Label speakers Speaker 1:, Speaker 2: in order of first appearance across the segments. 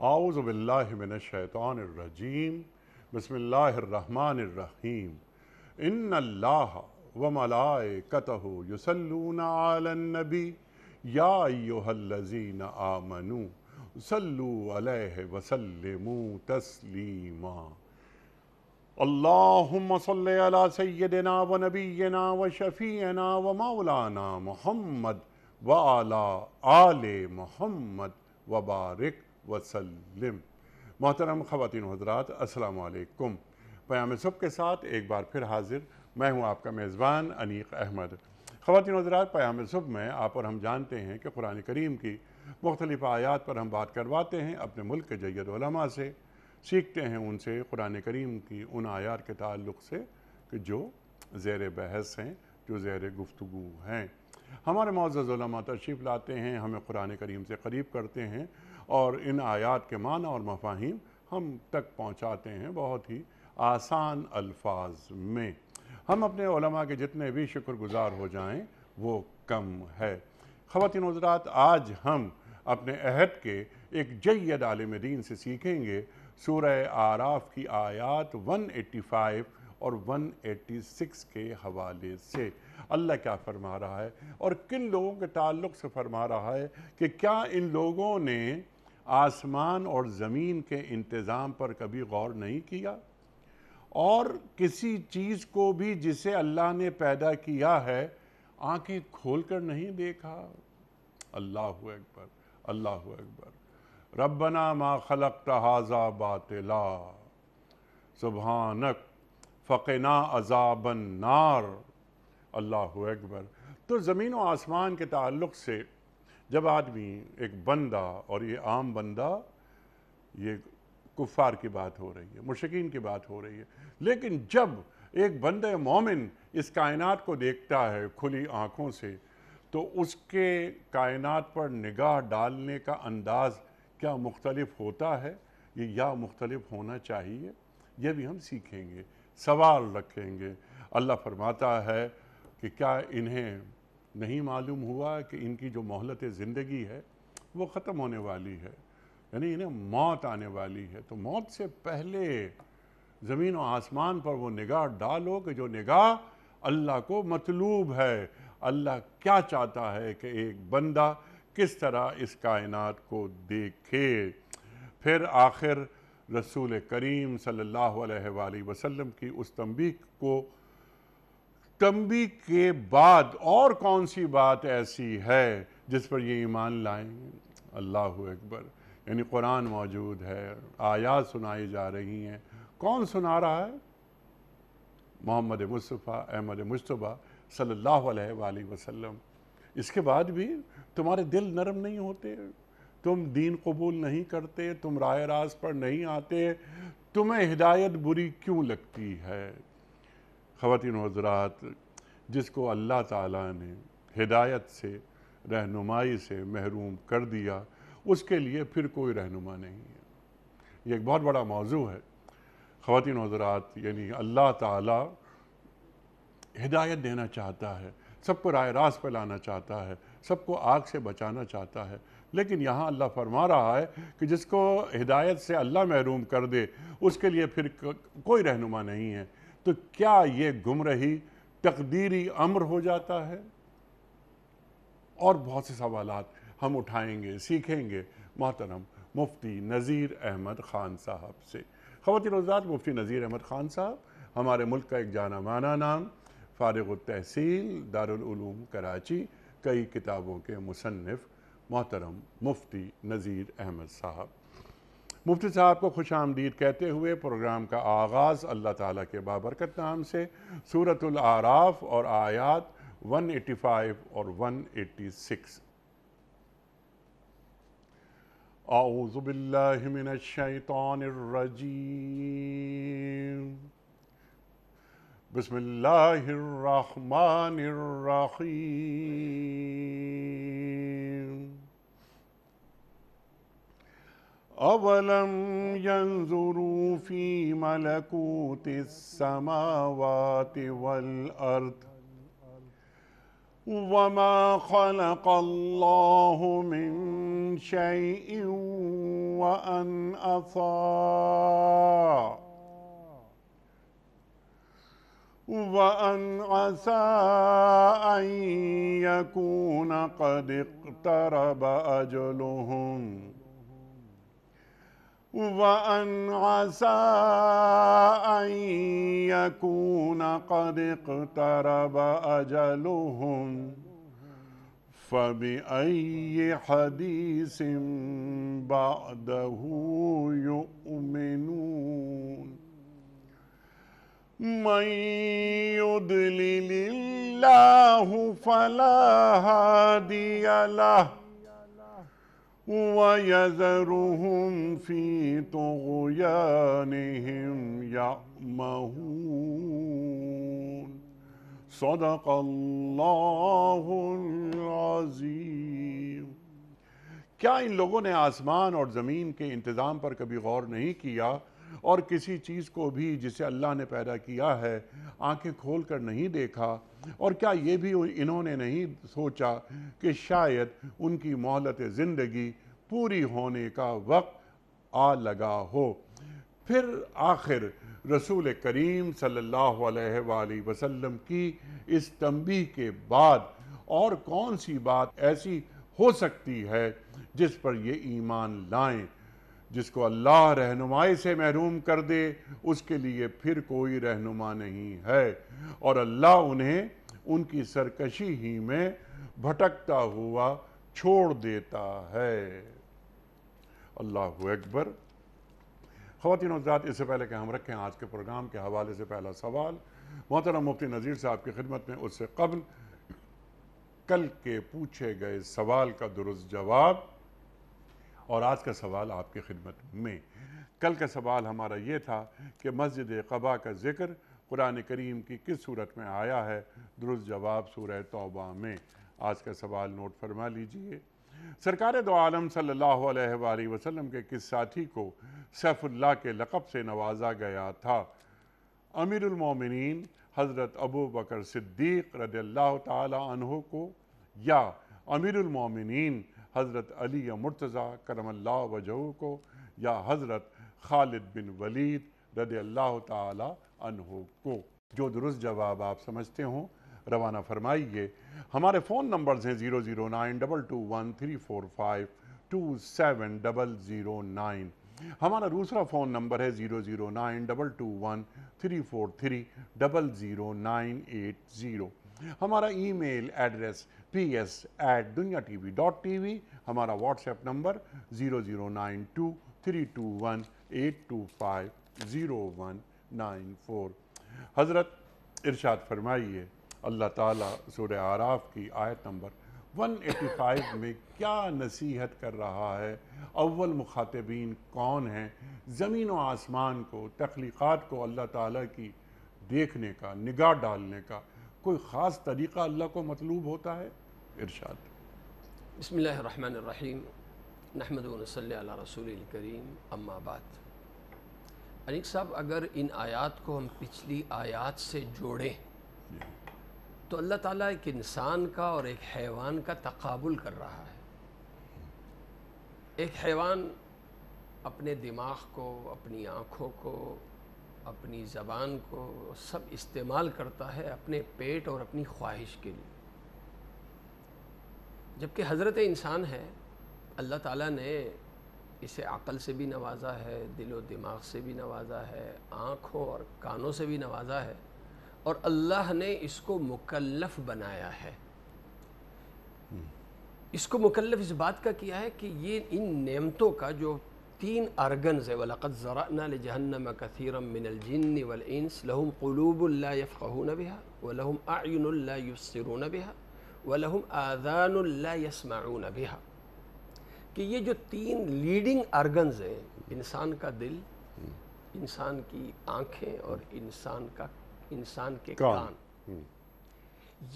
Speaker 1: اعوذ باللہ من الشیطان الرجیم بسم اللہ الرحمن الرحیم ان اللہ وملائکتہ یصلون علی النبی یا ایہا الذین آمنوا صلوا علیہ وسلموا تسلیما اللہم صلی علی سیدنا و نبینا و شفیعنا و مولانا محمد وعلی آل محمد وبارک وسلم۔ محترم خواتین و حضرات، السلام علیکم۔ پیام صبح کے ساتھ ایک بار پھر حاضر میں ہوں آپ کا میزبان انیق احمد۔ خواتین و حضرات، پیام صبح میں آپ اور ہم جانتے ہیں کہ قرآن کریم کی مختلف آیات پر ہم بات کرواتے ہیں اپنے ملک کے جید علماء سے، سیکھتے ہیں ان سے قرآن کریم کی ان آیات کے تعلق سے کہ جو زیر بحث ہیں، جو زیر گفتگو ہیں۔ ہمارے معزز علماء تشریف لاتے ہیں، ہمیں قرآن کریم سے قریب کرتے ہیں اور ان آیات کے معنی اور مفاہیم ہم تک پہنچاتے ہیں بہت ہی آسان الفاظ میں۔ ہم اپنے علماء کے جتنے بھی شکر گزار ہو جائیں وہ کم ہے۔ خواتین و حضرات، آج ہم اپنے عہد کے ایک جید عالم دین سے سیکھیں گے سورہ اعراف کی آیات 185 اور 186 کے حوالے سے اللہ کیا فرما رہا ہے اور کن لوگوں کے تعلق سے فرما رہا ہے کہ کیا ان لوگوں نے آسمان اور زمین کے انتظام پر کبھی غور نہیں کیا اور کسی چیز کو بھی جسے اللہ نے پیدا کیا ہے آنکھیں کھول کر نہیں دیکھا؟ اللہ اکبر، اللہ اکبر۔ ربنا ما خلقت ھذا باطلا سبحانک فقنا عذاب النار۔ اللہ اکبر۔ تو زمین و آسمان کے تعلق سے جب آدمی ایک بندہ، اور یہ عام بندہ، یہ کفار کی بات ہو رہی ہے، مشرکین کی بات ہو رہی ہے، لیکن جب ایک بندہ مومن اس کائنات کو دیکھتا ہے کھلی آنکھوں سے تو اس کے کائنات پر نگاہ ڈالنے کا انداز کیا مختلف ہوتا ہے یا مختلف ہونا چاہیے، یہ بھی ہم سیکھیں گے، سوال رکھیں گے۔ اللہ فرماتا ہے کہ کیا انہیں نہیں معلوم ہوا کہ ان کی جو مہلت زندگی ہے وہ ختم ہونے والی ہے، یعنی انہیں موت آنے والی ہے، تو موت سے پہلے زمین و آسمان پر وہ نگاہ ڈالو کہ جو نگاہ اللہ کو مطلوب ہے۔ اللہ کیا چاہتا ہے کہ ایک بندہ کس طرح اس کائنات کو دیکھے۔ پھر آخر رسول کریم صلی اللہ علیہ وآلہ وسلم کی اس تنبیہ کے بعد اور کون سی بات ایسی ہے جس پر یہ ایمان لائیں؟ اللہ اکبر۔ یعنی قرآن موجود ہے، آیات سنائی جا رہی ہیں، کون سنا رہا ہے؟ محمد مصطفیٰ احمد مجتبیٰ صلی اللہ علیہ وآلہ وسلم۔ اس کے بعد بھی تمہارے دل نرم نہیں ہوتے، تم دین قبول نہیں کرتے، تم راہ راست پر نہیں آتے، تمہیں ہدایت بری کیوں لگتی ہے؟ خواتین و حضرات، جس کو اللہ تعالیٰ نے ہدایت سے، رہنمائی سے محروم کر دیا، اس کے لیے پھر کوئی رہنما نہیں ہے۔ یہ ایک بہت بڑا موضوع ہے خواتین و حضرات، یعنی اللہ تعالیٰ ہدایت دینا چاہتا ہے، سب کو راہ راست پہ لانا چاہتا ہے، سب کو آگ سے بچانا چاہتا ہے، لیکن یہاں اللہ فرما رہا ہے کہ جس کو ہدایت سے اللہ محروم کر دے اس کے لیے پھر کوئی رہنما نہیں ہے۔ تو کیا یہ گمراہی تقدیری امر ہو جاتا ہے؟ اور بہت سے سوالات ہم اٹھائیں گے، سیکھیں گے محترم مفتی نذیر احمد خان صاحب سے۔ خواتین و حضرات، مفتی نذیر احمد خان صاحب ہمارے ملک کا ایک جانا مانا نام، فارغ التحصیل، دارالعلوم کراچی، کئی کتابوں کے مصنف محترم مفتی نذیر احمد صاحب۔ مفتی صاحب کو خوش آمدید کہتے ہوئے پروگرام کا آغاز اللہ تعالیٰ کے بابرکت نام سے سورۃ الاعراف اور آیات 185 اور 186۔ اعوذ باللہ من الشیطان الرجیم، بسم اللہ الرحمن الرحیم۔ اولم ينظروا في ملكوت السماوات والارض وما خلق الله من شيء وأن عسى أن يكون قد اقترب أجلهم وأن عسى أن يكون قد اقترب أجلهم فبأي حديث بعده يؤمنون من يضلل الله فلا هادي له وَيَذَرُهُمْ فِي طُغْيَانِهِمْ يَعْمَهُونَ صدق اللہ العظیم۔ کیا ان لوگوں نے آسمان اور زمین کے انتظام پر کبھی غور نہیں کیا اور کسی چیز کو بھی جسے اللہ نے پیدا کیا ہے آنکھیں کھول کر نہیں دیکھا؟ اور کیا یہ بھی انہوں نے نہیں سوچا کہ شاید ان کی مہلت زندگی پوری ہونے کا وقت آ لگا ہو؟ پھر آخر رسول کریم صلی اللہ علیہ وآلہ وسلم کی اس تنبیہ کے بعد اور کون سی بات ایسی ہو سکتی ہے جس پر یہ ایمان لائیں؟ جس کو اللہ رہنمائی سے محروم کر دے اس کے لیے پھر کوئی رہنما نہیں ہے، اور اللہ انہیں ان کی سرکشی ہی میں بھٹکتا ہوا چھوڑ دیتا ہے۔ اللہ اکبر۔ خواتین و حضرات، اس سے پہلے کہ ہم رکھیں آج کے پروگرام کے حوالے سے پہلا سوال محترم مفتی نذیر صاحب کی خدمت میں، اس سے قبل کل کے پوچھے گئے سوال کا درست جواب اور آج کا سوال آپ کی خدمت میں۔ کل کا سوال ہمارا یہ تھا کہ مسجد قباء کا ذکر قرآن کریم کی کس صورت میں آیا ہے؟ درست جواب سورہ توبہ میں۔ آج کا سوال نوٹ فرما لیجئے۔ سرکار دو عالم صلی اللہ علیہ وآلہ وسلم کے کس ساتھی کو سیف اللہ کے لقب سے نوازا گیا تھا؟ امیر المومنین حضرت ابو بکر صدیق رضی اللہ تعالی عنہ کو، یا امیر المومنین حضرت علی مرتضیٰ کرم اللہ وجہہ کو، یا حضرت خالد بن ولید رضی اللہ تعالی عنہ کو؟ جو درست جواب آپ سمجھتے ہوں روانہ فرمائیے۔ ہمارے فون نمبرز ہیں 009221345270009۔ ہمارا دوسرا فون نمبر ہے 009221345000980۔ ہمارا ای میل ایڈریس ps@duniatv.tv۔ ہمارا واٹس ایپ نمبر 009232182500194۔ حضرت ارشاد فرمائیے، اللہ تعالیٰ سورہ اعراف کی آیت نمبر 185 میں کیا نصیحت کر رہا ہے؟ اول مخاطبین کون ہیں؟ زمین و آسمان کو، تخلیقات کو اللہ تعالیٰ کی دیکھنے کا، نگاہ ڈالنے کا کوئی خاص طریقہ اللہ کو مطلوب ہوتا ہے؟ ارشاد۔
Speaker 2: بسم اللہ الرحمن الرحیم، نحمد و نصلی علی رسول الکریم، اما بعد۔ انیق صاحب، اگر ان آیات کو ہم پچھلی آیات سے جوڑیں تو اللہ تعالیٰ ایک انسان کا اور ایک حیوان کا تقابل کر رہا ہے۔ ایک حیوان اپنے دماغ کو، اپنی آنکھوں کو، اپنی زبان کو سب استعمال کرتا ہے اپنے پیٹ اور اپنی خواہش کے لیے، جبکہ حضرت انسان ہے اللہ تعالیٰ نے اسے عقل سے بھی نوازا ہے، دل و دماغ سے بھی نوازا ہے، آنکھوں اور کانوں سے بھی نوازا ہے، اور اللہ نے اس کو مکلف بنایا ہے۔ اس کو مکلف اس بات کا کیا ہے کہ یہ ان نعمتوں کا جو 3 ارگنز ہے، وَلَقَدْ ذَرَأْنَا لِجَهَنَّمَ كَثِيرًا مِّنَ الْجِنِّ وَالْإِنسِ لَهُمْ قُلُوبٌ لَا يَفْقَهُونَ بِهَا وَلَهُمْ أَعْيُنٌ لَا يُبْصِرُونَ بِهَا وَلَهُمْ آذَانٌ لَا يَسْمَعُونَ بِهَا، کہ یہ جو 3 لیڈنگ ارگنز ہیں، انسان کا دل، انسان کی آنکھیں اور انسان کے کان،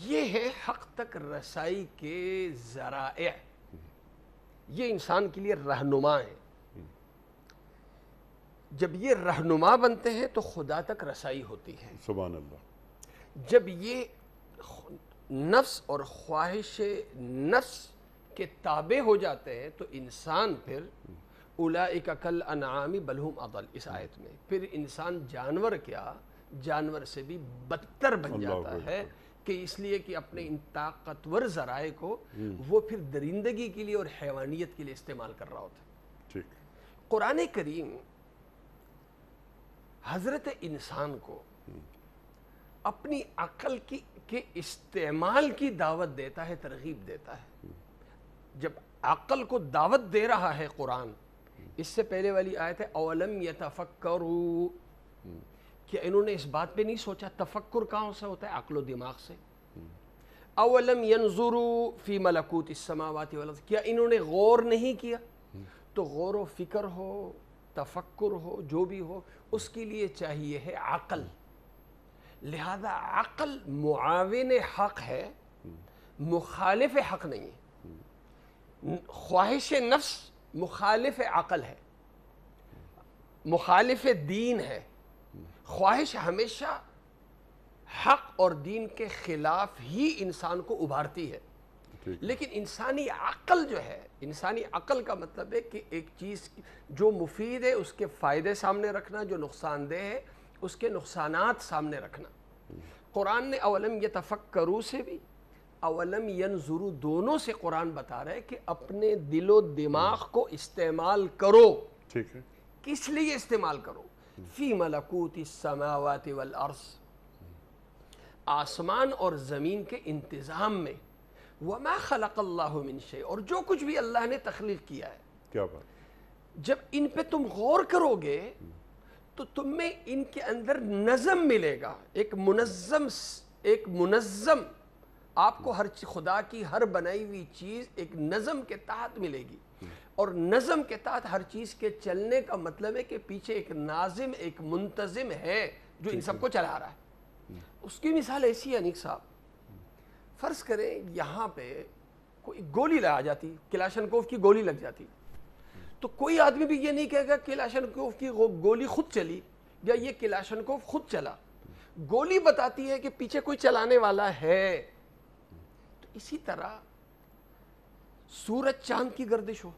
Speaker 2: یہ ہے حق تک رسائی کے ذرائع، یہ انسان کے لیے رہنما ہیں۔ جب یہ رہنما بنتے ہیں تو خدا تک رسائی ہوتی ہے۔
Speaker 1: سبحان اللہ۔
Speaker 2: جب یہ نفس اور خواہش نفس کے تابع ہو جاتے ہیں تو انسان پھر اولئک کالانعام بل ہم اضل، اس آیت میں پھر انسان جانور کیا، جانور سے بھی بدتر بن جاتا ہے، کہ اس لیے کہ اپنے ان طاقتور ذرائع کو وہ پھر درندگی کے لیے اور حیوانیت کے لیے استعمال کر رہا ہوتا ہے۔
Speaker 1: ٹھیک۔
Speaker 2: قرآن کریم حضرت انسان کو اپنی عقل کے استعمال کی دعوت دیتا ہے، ترغیب دیتا ہے۔ جب عقل کو دعوت دے رہا ہے قرآن، اس سے پہلے والی آیت ہے اولم یتفکروا، کہ انہوں نے اس بات پہ نہیں سوچا۔ تفکر کہاں سے ہوتا ہے؟ عقل و دماغ سے۔ اولم ینظروا فی ملکوت السماوات والارض، کیا انہوں نے غور نہیں کیا؟ تو غور و فکر ہو، تفکر ہو، جو بھی ہو، اس کے لیے چاہیے ہے عقل۔ لہذا عقل معاون حق ہے، مخالف حق نہیں ہے۔ خواہش نفس مخالف عقل ہے، مخالف دین ہے۔ خواہش ہمیشہ حق اور دین کے خلاف ہی انسان کو ابھارتی ہے، لیکن انسانی عقل جو ہے، انسانی عقل کا مطلب ہے کہ ایک چیز جو مفید ہے اس کے فائدے سامنے رکھنا، جو نقصان دہ ہے اس کے نقصانات سامنے رکھنا۔ قرآن نے اولم یتفکروا سے بھی، اولم ینظروا دونوں سے قرآن بتا رہا ہے کہ اپنے دل و دماغ کو استعمال کرو۔
Speaker 1: ٹھیک ہے۔
Speaker 2: کس لیے استعمال کرو؟ فی ملکوت السماوات والارض، آسمان اور زمین کے انتظام میں۔ وما خلق اللہ من شیء، اور جو کچھ بھی اللہ نے تخلیق کیا ہے،
Speaker 1: کیا بات۔
Speaker 2: جب ان پہ تم غور کرو گے تو تم میں ان کے اندر نظم ملے گا، ایک منظم آپ کو ہر خدا کی ہر بنائی ہوئی چیز ایک نظم کے تحت ملے گی، اور نظم کے تحت ہر چیز کے چلنے کا مطلب ہے کہ پیچھے ایک ناظم، ایک منتظم ہے جو ان سب کو چلا رہا ہے۔ اس کی مثال ایسی ہے انیک صاحب، فرض کریں یہاں پہ کوئی گولی لگا جاتی، کلاشنکوف کی گولی لگ جاتی، تو کوئی آدمی بھی یہ نہیں کہے گا کلاشنکوف کی گولی خود چلی یا یہ کلاشنکوف خود چلا۔ گولی بتاتی ہے کہ پیچھے کوئی چلانے والا ہے۔ تو اسی طرح سورج چاند کی گردش ہو،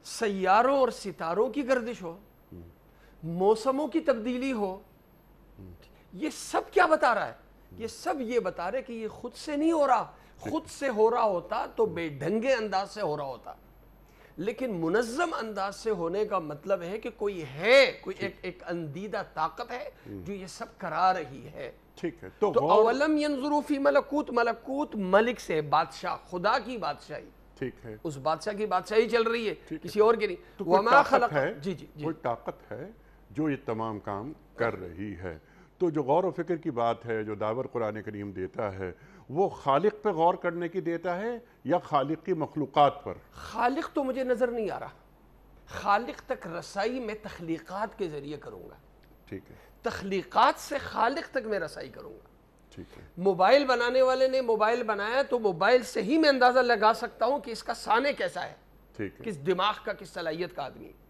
Speaker 2: سیاروں اور ستاروں کی گردش ہو، موسموں کی تبدیلی ہو، یہ سب کیا بتا رہا ہے؟ یہ سب یہ بتا رہے کہ یہ خود سے نہیں ہو رہا۔ خود سے ہو رہا ہوتا تو بے ڈھنگے انداز سے ہو رہا ہوتا، لیکن منظم انداز سے ہونے کا مطلب ہے کہ کوئی ہے، کوئی ایک اندیدہ طاقت ہے جو یہ سب کرا رہی ہے۔
Speaker 1: ٹھیک ہے۔
Speaker 2: تو اولم ینظروا فی ملکوت، ملکوت ملک سے بادشاہ، خدا کی بادشاہی،
Speaker 1: ٹھیک ہے،
Speaker 2: اس بادشاہ کی بادشاہی چل رہی ہے، کسی اور کی نہیں۔ وما خلق، جی جی جی،
Speaker 1: کوئی طاقت ہے جو یہ تمام کام کر رہی ہے۔ تو جو غور و فکر کی بات ہے، جو دعوت قرآن کریم دیتا ہے، وہ خالق پہ غور کرنے کی دیتا ہے یا خالق کی مخلوقات پر؟
Speaker 2: خالق تو مجھے نظر نہیں آ رہا، خالق تک رسائی میں تخلیقات کے ذریعے کروں گا۔
Speaker 1: ٹھیک ہے،
Speaker 2: تخلیقات سے خالق تک میں رسائی کروں گا۔
Speaker 1: ٹھیک ہے،
Speaker 2: موبائل بنانے والے نے موبائل بنایا تو موبائل سے ہی میں اندازہ لگا سکتا ہوں کہ اس کا سانے کیسا ہے،
Speaker 1: ٹھیک ہے،
Speaker 2: کس دماغ کا، کس صلاحیت کا آدمی ہے۔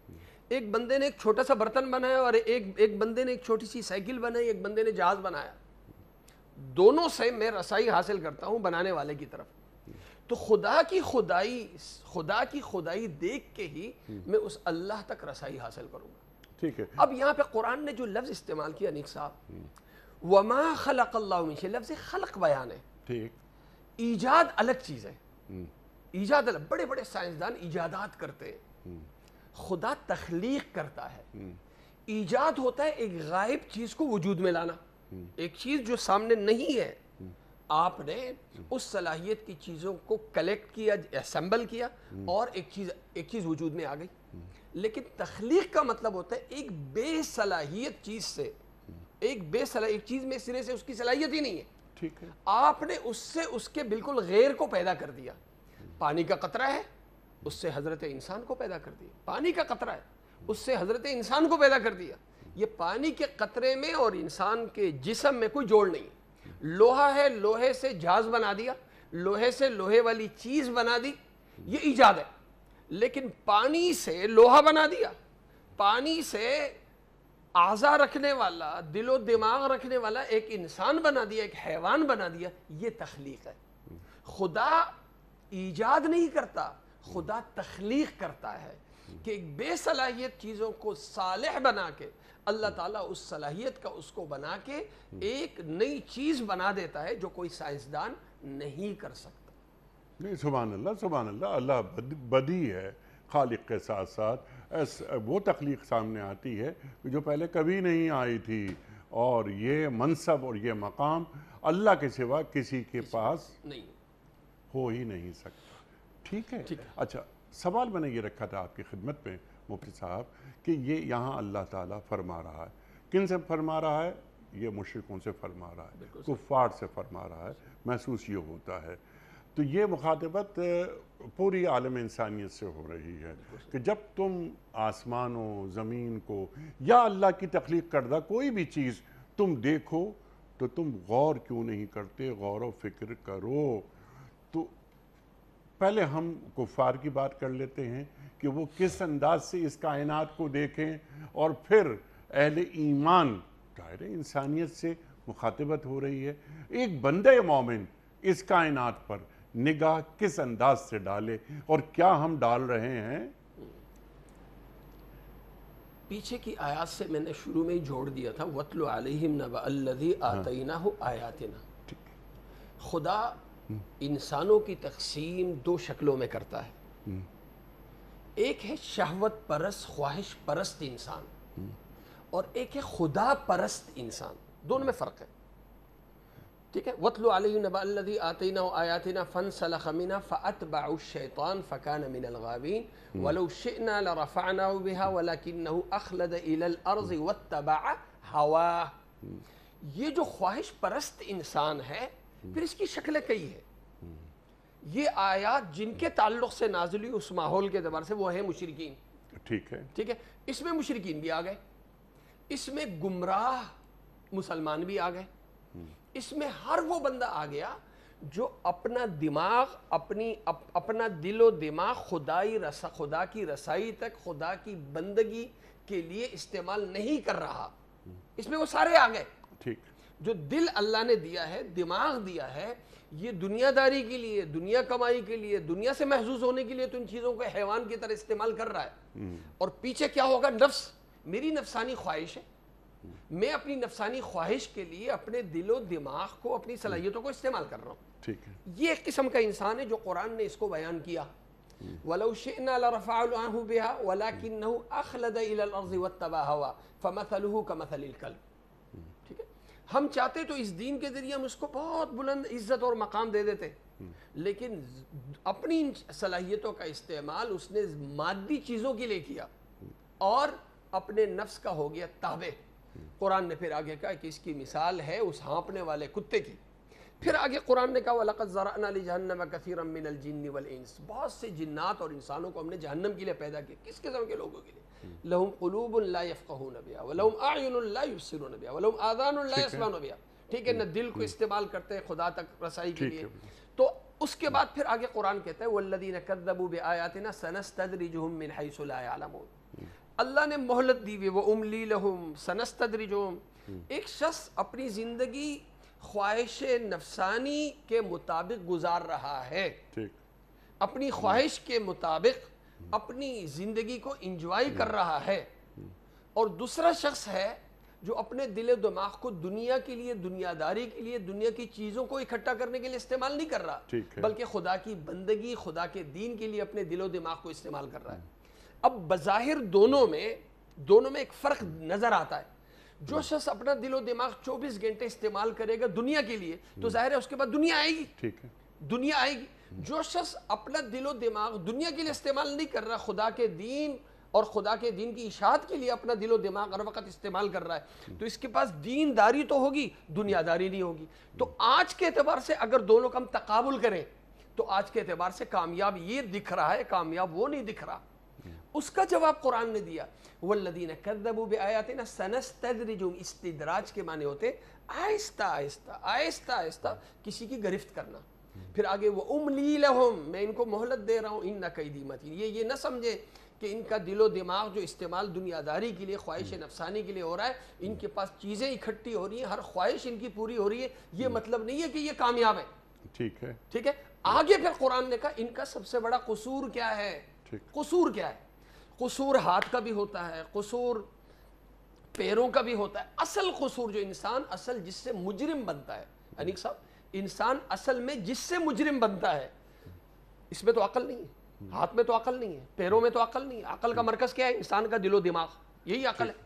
Speaker 2: ایک بندے نے ایک چھوٹا سا برتن بنایا اور ایک بندے نے ایک چھوٹی سی سائیکل بنائی، ایک بندے نے جہاز بنایا، دونوں سے میں رسائی حاصل کرتا ہوں بنانے والے کی طرف۔ تو خدا کی خدائی دیکھ کے ہی میں اس اللہ تک رسائی حاصل کروں گا۔
Speaker 1: ٹھیک ہے۔
Speaker 2: اب یہاں پہ قرآن نے جو لفظ استعمال کیا نیک صاحب، وما خلق اللہ من شیء، لفظ خلق بیان ہے۔
Speaker 1: ٹھیک،
Speaker 2: ایجاد الگ چیز ہے، ایجاد الگ، بڑے بڑے سائنسدان ایجادات کرتے ہیں، خدا تخلیق کرتا ہے۔ ایجاد ہوتا ہے ایک غائب چیز کو وجود میں لانا، ایک چیز جو سامنے نہیں ہے، آپ نے اس صلاحیت کی چیزوں کو کلیکٹ کیا، اسمبل کیا، اور ایک چیز وجود میں آ گئی۔ لیکن تخلیق کا مطلب ہوتا ہے ایک بے صلاحیت چیز سے، ایک چیز میں سرے سے اس کی صلاحیت ہی نہیں ہے،
Speaker 1: ٹھیک ہے،
Speaker 2: آپ نے اس سے اس کے بالکل غیر کو پیدا کر دیا۔ پانی کا قطرہ ہے، اس سے حضرت انسان کو پیدا کر دیا۔ پانی کا قطرہ ہے، اس سے حضرت انسان کو پیدا کر دیا۔ یہ پانی کے قطرے میں اور انسان کے جسم میں کوئی جوڑ نہیں۔ لوہا ہے، لوہے سے جہاز بنا دیا، لوہے سے لوہے والی چیز بنا دی، یہ ایجاد ہے۔ لیکن پانی سے لوہا بنا دیا، پانی سے اعضا رکھنے والا، دل و دماغ رکھنے والا ایک انسان بنا دیا، ایک حیوان بنا دیا، یہ تخلیق ہے۔ خدا ایجاد نہیں کرتا، خدا تخلیق کرتا ہے کہ ایک بے صلاحیت چیزوں کو صالح بنا کے اللہ تعالیٰ اس صلاحیت کا اس کو بنا کے ایک نئی چیز بنا دیتا ہے جو کوئی سائنسدان نہیں کر سکتا۔
Speaker 1: نہیں، سبحان اللہ، سبحان اللہ، اللہ بدی ہے، خالق کے ساتھ ساتھ وہ تخلیق سامنے آتی ہے جو پہلے کبھی نہیں آئی تھی، اور یہ منصب اور یہ مقام اللہ کے سوا کسی کے پاس
Speaker 2: نہیں
Speaker 1: ہو ہی نہیں سکتا۔ ٹھیک ہے، اچھا، سوال میں نے یہ رکھا تھا آپ کی خدمت میں مفتی صاحب کہ یہ یہاں اللہ تعالیٰ فرما رہا ہے، کن سے فرما رہا ہے؟ یہ مشرکوں سے فرما رہا ہے، کفار سے فرما رہا ہے، محسوس یہ ہوتا ہے۔ تو یہ مخاطبت پوری عالم انسانیت سے ہو رہی ہے کہ جب تم آسمانوں، زمین کو یا اللہ کی تخلیق کردہ کوئی بھی چیز تم دیکھو تو تم غور کیوں نہیں کرتے؟ غور و فکر کرو۔ تو پہلے ہم کفار کی بات کر لیتے ہیں کہ وہ کس انداز سے اس کائنات کو دیکھیں، اور پھر اہل ایمان، ظاہر انسانیت سے مخاطبت ہو رہی ہے، ایک بندہ مومن اس کائنات پر نگاہ کس انداز سے ڈالے، اور کیا ہم ڈال رہے ہیں؟
Speaker 2: پیچھے کی آیات سے میں نے شروع میں ہی جوڑ دیا تھا، وَاتْلُ عَلَيْهِمْ نَبَأَ الَّذِي آتَيْنَاهُ آیَاتِنَا۔ خدا انسانوں کی تقسیم دو شکلوں میں کرتا ہے، ایک ہے شہوت پرست، خواہش پرست انسان، اور ایک ہے خدا پرست انسان، دونوں میں فرق ہے۔ ٹھیک ہے، وَاتْلُ عَلَيْهِمْ نَبَأَ الَّذِي آتَيْنَاهُ آیَاتِنَا فَانْسَلَخَ مِنْهَا فَأَتْبَعَهُ الشَّيْطَانُ فَكَانَ مِنَ الْغَاوِينَ وَلَوْ شِئْنَا لَرَفَعْنَاهُ بِهَا وَلَكِنَّهُ أَخْلَدَ إِلَى الْأَرْضِ وَاتَّبَعَ هَوَاهُ۔ یہ جو خواہش پرست انسان ہے، پھر اس کی شکلیں کئی ہیں۔ یہ آیات جن کے تعلق سے نازل ہوئی اس ماحول کے اعتبار سے وہ ہیں مشرکین۔
Speaker 1: ٹھیک ہے،
Speaker 2: ٹھیک ہے، اس میں مشرکین بھی آ گئے، اس میں گمراہ مسلمان بھی آ گئے، اس میں ہر وہ بندہ آ گیا جو اپنا دماغ، اپنا دل و دماغ خدا کی رسائی تک، خدا کی بندگی کے لیے استعمال نہیں کر رہا، اس میں وہ سارے آ گئے۔
Speaker 1: ٹھیک،
Speaker 2: جو دل اللہ نے دیا ہے، دماغ دیا ہے، یہ دنیا داری کے لیے، دنیا کمائی کے لیے، دنیا سے محظوظ ہونے کے لیے تو ان چیزوں کو حیوان کی طرح استعمال کر رہا ہے، اور پیچھے کیا ہوگا؟ نفس، میری نفسانی خواہش ہے، میں اپنی نفسانی خواہش کے لیے اپنے دل و دماغ کو، اپنی صلاحیتوں کو استعمال کر رہا ہوں۔
Speaker 1: ٹھیک ہے،
Speaker 2: یہ ایک قسم کا انسان ہے جو قرآن نے اس کو بیان کیا، وَلَوْ شِئْنَا لَرَفَعْنَاهُ بِهَا وَلَكِنَّهُ أَخْلَدَ إِلَى الْأَرْضِ وَاتَّبَعَ هَوَاهُ فَمَثَلُهُ كَمَثَلِ الْكَلْبِ۔ ٹھیک ہے، ہم چاہتے تو اس دین کے ذریعے ہم اس کو بہت بلند عزت اور مقام دے دیتے، لیکن اپنی صلاحیتوں کا استعمال اس نے مادی چیزوں کے لیے کیا اور اپنے نفس کا ہو گیا تابع۔ قرآن نے پھر آگے کہا کہ اس کی مثال ہے اس ہانپنے والے کتے کی۔ پھر آگے قرآن نے کہا وَلَقَدْ ذَرَأْنَا لِجَهَنَّمَ كَثِيرًا مِنَ الْجِنِّ وَالْإِنسِ، بہت سے جنات اور انسانوں کو ہم نے جہنم کے لیے پیدا کیا۔ کس قسم کے لوگوں کے لیے؟ لَهُمْ قُلُوبٌ لَا يَفْقَهُونَ بِهَا وَلَهُمْ أَعْيُنٌ لَا يُبْصِرُونَ بِهَا وَلَهُمْ آذَانٌ لَا يَسْمَعُونَ بِهَا۔ ٹھیک ہے، نہ دل کو استعمال کرتے ہیں خدا تک رسائی کے لیے۔ تو اس کے بعد پھر آگے قرآن کہتا ہے وَالَّذِينَ كَذَّبُوا بِآيَاتِنَا سَنَسْتَدْرِجُهُم مِّنْ حَيْثُ لَا يَعْلَمُونَ۔ اللہ نے مہلت دی ہوئی، وَأُمْلِي لَهُمْ سَنَسْتَدْرِجُهُم۔ ایک شخص اپنی زندگی خواہش نفسانی کے مطابق گزار رہا ہے، اپنی خواہش کے مطابق اپنی زندگی کو انجوائے کر رہا ہے، اور دوسرا شخص ہے جو اپنے دل و دماغ کو دنیا کے لیے، دنیا داری کے لیے، دنیا کی چیزوں کو اکٹھا کرنے کے لیے استعمال نہیں کر رہا، بلکہ خدا کی بندگی، خدا کے دین کے لیے اپنے دل و دماغ کو استعمال کر رہا ہے۔ اب بظاہر دونوں میں ایک فرق نظر آتا ہے۔ جو شخص اپنا دل و دماغ 24 گھنٹے استعمال کرے گا دنیا کے لیے تو ظاہر ہے اس کے بعد دنیا آئے گی،
Speaker 1: ٹھیک ہے،
Speaker 2: دنیا آئے گی۔ جو شخص اپنا دل و دماغ دنیا کے لیے استعمال نہیں کر رہا، خدا کے دین اور خدا کے دین کی اشاعت کے لیے اپنا دل و دماغ ہر وقت استعمال کر رہا ہے، تو اس کے پاس دین داری تو ہوگی، دنیا داری نہیں ہوگی۔ تو آج کے اعتبار سے اگر دونوں کا ہم تقابل کریں تو آج کے اعتبار سے کامیاب یہ دکھ رہا ہے، کامیاب وہ نہیں دکھ رہا۔ اس کا جواب قرآن نے دیا والذین کذبوا بآیاتنا سنستدرجہم، استدراج کے معنی ہوتے آہستہ آہستہ آہستہ آہستہ کسی کی گرفت کرنا۔ پھر آگے وہ املی لہم، میں ان کو مہلت دے رہا ہوں، ان کیدی متین، یہ نہ سمجھے کہ ان کا دل و دماغ جو استعمال دنیا داری کے لیے، خواہش نفسانی کے لیے ہو رہا ہے، ان کے پاس چیزیں اکٹھی ہو رہی ہیں، ہر خواہش ان کی پوری ہو رہی ہے، یہ مطلب نہیں ہے کہ یہ کامیاب ہے.
Speaker 1: ٹھیک ہے.
Speaker 2: ٹھیک ہے. آگے پھر قرآن نے کہا ان کا سب سے بڑا قصور کیا ہے. قصور کیا ہے؟ قصور ہاتھ کا بھی ہوتا ہے، قصور پیروں کا بھی ہوتا ہے. اصل قصور جو انسان اصل جس سے مجرم بنتا ہے، انیق صاحب، انسان اصل میں جس سے مجرم بنتا ہے، اس میں تو عقل نہیں ہے، ہاتھ میں تو عقل نہیں ہے، پیروں میں تو عقل نہیں ہے. عقل کا مرکز کیا ہے؟ انسان کا دل و دماغ، یہی عقل ہے.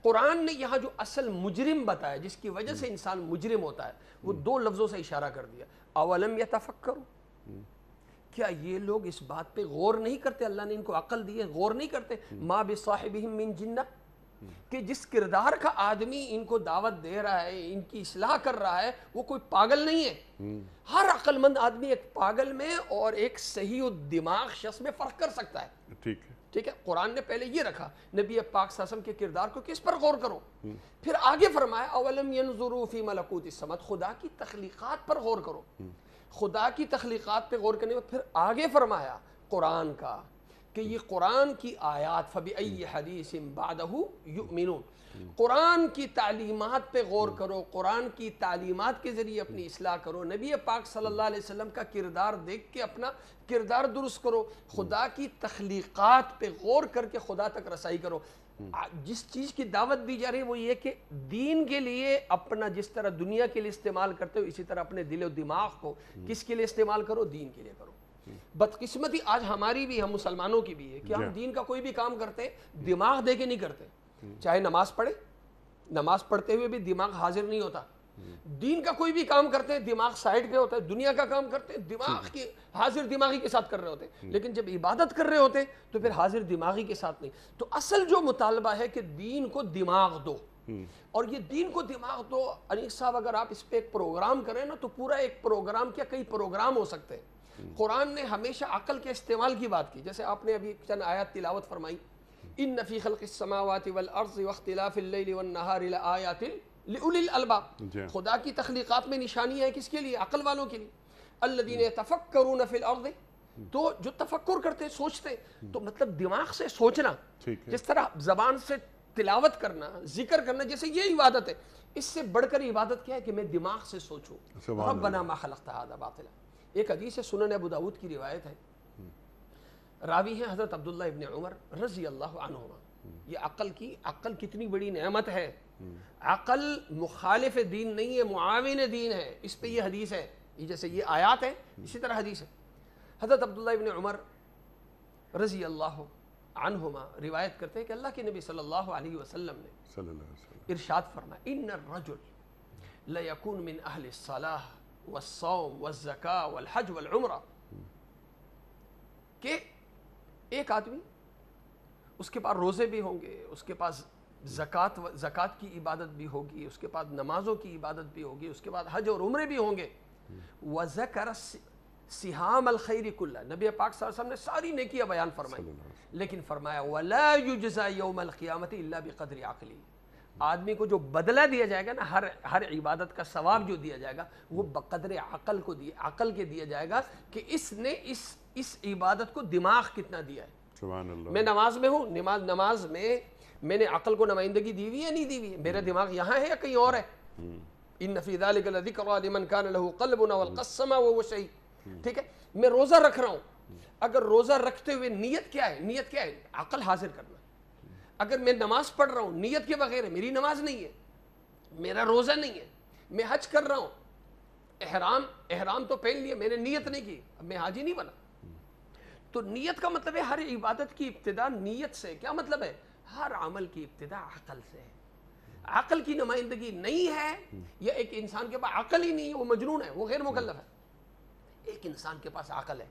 Speaker 2: قرآن نے یہاں جو اصل مجرم بتایا، جس کی وجہ سے انسان مجرم ہوتا ہے، وہ دو لفظوں سے اشارہ کر دیا. اولم یتفکروا، کیا یہ لوگ اس بات پہ غور نہیں کرتے؟ اللہ نے ان کو عقل دی ہے، غور نہیں کرتے. ما بصاحبہم من جنہ، کہ جس کردار کا آدمی ان کو دعوت دے رہا ہے، ان کی اصلاح کر رہا ہے، وہ کوئی پاگل نہیں ہے. ہر عقل مند آدمی ایک پاگل میں اور ایک صحیح الدماغ شخص میں فرق کر سکتا ہے.
Speaker 1: ٹھیک ہے.
Speaker 2: ٹھیک ہے. قرآن نے پہلے یہ رکھا، نبی پاک صلی اللہ علیہ وسلم کے کردار کو کس پر غور کرو. پھر آگے فرمایا اولم ینظروا فی ملکوت السماوات، خدا کی تخلیقات پر غور کرو. خدا کی تخلیقات پہ غور کرنے میں پھر آگے فرمایا قرآن کا کہ یہ قرآن کی آیات فبأی حدیث بعدہ یؤمنون، قرآن کی تعلیمات پہ غور کرو، قرآن کی تعلیمات کے ذریعے اپنی اصلاح کرو، نبی پاک صلی اللہ علیہ وسلم کا کردار دیکھ کے اپنا کردار درست کرو، خدا کی تخلیقات پہ غور کر کے خدا تک رسائی کرو. جس چیز کی دعوت دی جا رہی ہے وہ یہ کہ دین کے لیے اپنا جس طرح دنیا کے لیے استعمال کرتے ہو، اسی طرح اپنے دل و دماغ کو کس کے لیے استعمال کرو؟ دین کے لیے کرو. بدقسمتی آج ہماری بھی، ہم مسلمانوں کی بھی ہے کہ ہم دین کا کوئی بھی کام کرتے ہیں دماغ دے کے نہیں کرتے. چاہے نماز پڑھے، نماز پڑھتے ہوئے بھی دماغ حاضر نہیں ہوتا. دین کا کوئی بھی کام کرتے ہیں دماغ سائڈ پہ ہوتا ہے. دنیا کا کام کرتے ہیں دماغ کی حاضر دماغی کے ساتھ کر رہے ہوتے ہیں، لیکن جب عبادت کر رہے ہوتے ہیں تو پھر حاضر دماغی کے ساتھ نہیں. تو اصل جو مطالبہ ہے کہ دین کو دماغ دو، اور یہ دین کو دماغ دو. انیق صاحب اگر آپ اس پہ ایک پروگرام کریں نا تو پورا ایک پروگرام کیا کئی پروگرام ہو سکتے ہیں. قرآن نے ہمیشہ عقل کے استعمال کی بات کی، جیسے آپ نے ابھی چند آیات تلاوت فرمائی، ان فی خلق السماوات والارض واختلاف اللیل والنہار لآیات لأولی الالباب. خدا کی تخلیقات میں نشانیاں ہیں کس کے لیے؟ عقل والوں کے لیے. الذین یتفکرون فی الارض، تو جو تفکر کرتے سوچتے، تو مطلب دماغ سے سوچنا، جس طرح زبان سے تلاوت کرنا، ذکر کرنا، جیسے یہ عبادت ہے. اس سے بڑھ کر عبادت کیا ہے کہ میں دماغ سے سوچوں. ربنا ما خلقت ھذا باطلا. ایک حدیث ہے، سنن ابو داؤد کی روایت ہے، راوی ہیں حضرت عبداللہ ابن عمر رضی اللہ عنہما. یہ عقل کتنی بڑی نعمت ہے. عقل مخالف دین نہیں ہے، معاون دین ہے. اس پہ یہ حدیث ہے، جیسے یہ آیات ہے اسی طرح حدیث ہے. حضرت عبداللہ ابن عمر رضی اللہ عنہما روایت کرتے ہیں کہ اللہ کے نبی صلی اللہ علیہ وسلم نے ارشاد فرمایا، ان الرجل لیکون من اہل الصلاح والصوم والزکاة والحج والعمرہ، کہ ایک آدمی، اس کے پاس روزے بھی ہوں گے، اس کے پاس زکوٰۃ کی عبادت بھی ہوگی، اس کے پاس نمازوں کی عبادت بھی ہوگی، اس کے بعد حج اور عمرے بھی ہوں گے. وَذَكَرَ سِحَامَ الْخَيْرِ كُلَّهُ، نبی پاک صلی اللہ علیہ وسلم نے ساری نیکیاں بیان فرمائی، لیکن فرمایا وَلَا يُجْزَى يَوْمَ الْقِيَامَةِ إِلَّا بِقَدْرِ عَقْلِهِ. آدمی کو جو بدلہ دیا جائے گا نا، ہر عبادت کا ثواب جو دیا جائے گا وہ بقدر عقل کے دیا جائے گا کہ اس نے اس عبادت کو دماغ کتنا دیا ہے.
Speaker 1: سبحان اللہ.
Speaker 2: میں نماز میں ہوں، نماز میں نے عقل کو نمائندگی دی ہوئی ہے نہیں دی ہوئی؟ میرا دماغ یہاں ہے یا کہیں اور ہے؟ ان فی ذلک لذکری لمن کان لہ قلب والقى السمع وهو شہید. ٹھیک ہے. میں روزہ رکھ رہا ہوں، اگر روزہ رکھتے ہوئے نیت کیا ہے؟ نیت کیا ہے؟ عقل حاضر کرنا. اگر میں نماز پڑھ رہا ہوں نیت کے بغیر ہے، میری نماز نہیں ہے، میرا روزہ نہیں ہے. میں حج کر رہا ہوں، احرام تو پہن لیا، میں نے نیت نہیں کی، اب میں حاجی نہیں بنا. تو نیت کا مطلب ہے ہر عبادت کی ابتدا نیت سے. کیا مطلب ہے؟ ہر عمل کی ابتدا عقل سے ہے. عقل کی نمائندگی نہیں ہے، یا ایک انسان کے پاس عقل ہی نہیں ہے وہ مجنون ہے، وہ غیر مکلف ہے. ایک انسان کے پاس عقل ہے،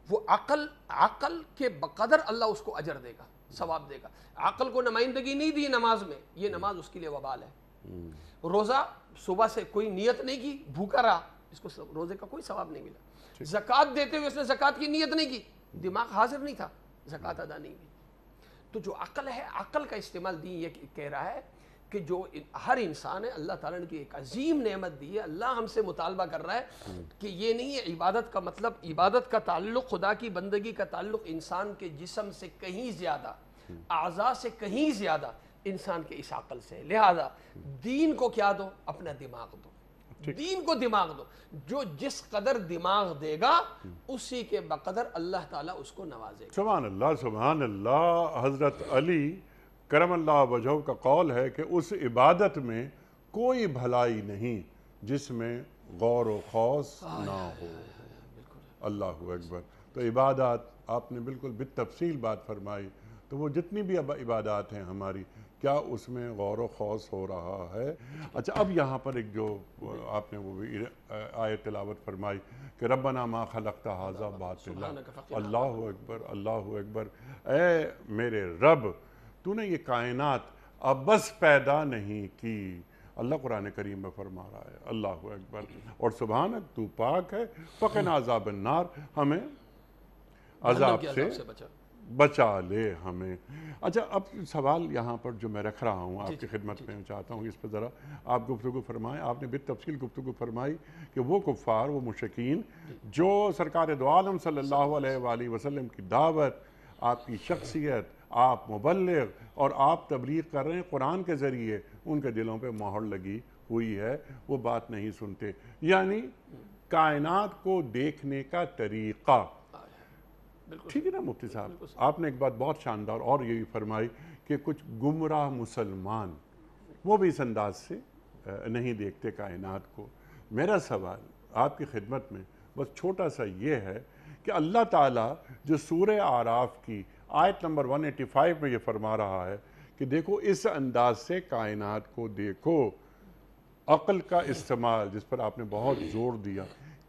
Speaker 2: وہ عقل کے بقدر اللہ اس کو اجر دے گا، ثواب دے گا. عقل کو نمائندگی نہیں دی نماز میں، یہ نماز اس کے لیے وبال ہے. روزہ صبح سے کوئی نیت نہیں کی، بھوکا رہا، اس کو روزے کا کوئی ثواب نہیں ملا. زکوٰۃ دیتے ہوئے اس نے زکوٰۃ کی نیت نہیں کی، دماغ حاضر نہیں تھا، زکوٰۃ ادا نہیں کی. تو جو عقل ہے، عقل کا استعمال دین یہ کہہ رہا ہے کہ جو ہر انسان ہے اللہ تعالیٰ نے کی ایک عظیم نعمت دی ہے. اللہ ہم سے مطالبہ کر رہا ہے کہ یہ نہیں ہے عبادت کا مطلب عبادت کا تعلق خدا کی بندگی کا تعلق انسان کے جسم سے کہیں زیادہ اعضاء سے کہیں زیادہ انسان کے اس عقل سے. لہذا دین کو کیا دو؟ اپنا دماغ دو. دین کو دماغ دو. جو جس قدر دماغ دے گا اسی کے بقدر اللہ تعالیٰ اس کو نوازے گا.
Speaker 1: سبحان اللہ سبحان اللہ. حضرت علی کرم اللہ وجہہ کا قول ہے کہ اس عبادت میں کوئی بھلائی نہیں جس میں غور و خوض نہ ہو. اللہ اکبر. تو عبادات آپ نے بالکل بالتفصیل بات فرمائی. تو وہ جتنی بھی عبادات ہیں ہماری کیا اس میں غور و خوض ہو رہا ہے؟ اچھا اب یہاں پر ایک جو آپ نے وہ بھی آیت تلاوت فرمائی کہ ربنا ما خلقت ھذا باطلا. اللہ اکبر اللہ اکبر. اے میرے رب تو نے یہ کائنات اب بس پیدا نہیں کی. اللہ قرآن کریم میں فرما رہا ہے. اللہ اکبر. اور سبحانک تو پاک ہے. فقنا عذاب النار. ہمیں عذاب سے بچا لے ہمیں. اچھا اب سوال یہاں پر جو میں رکھ رہا ہوں آپ کی خدمت میں چاہتا ہوں اس پر ذرا آپ گفتگو فرمائیں. آپ نے بالتفصیل گفتگو فرمائی کہ وہ کفار وہ مشرکین جو سرکار دو عالم صلی اللہ علیہ وآلہ وسلم کی دعوت آپ کی شخصیت آپ مبلغ اور آپ تبلیغ کر رہے ہیں قرآن کے ذریعے ان کے دلوں پہ مہر لگی ہوئی ہے وہ بات نہیں سنتے. یعنی کائنات کو دیکھنے کا طریقہ ٹھیک ہے نا مفتی صاحب. آپ نے ایک بات بہت شاندار اور یہی فرمائی کہ کچھ گمراہ مسلمان وہ بھی اس انداز سے نہیں دیکھتے کائنات کو. میرا سوال آپ کی خدمت میں بس چھوٹا سا یہ ہے کہ اللہ تعالیٰ جو سورہ اعراف کی آیت نمبر 185 میں یہ فرما رہا ہے کہ دیکھو اس انداز سے کائنات کو دیکھو. عقل کا استعمال جس پر آپ نے بہت زور دیا.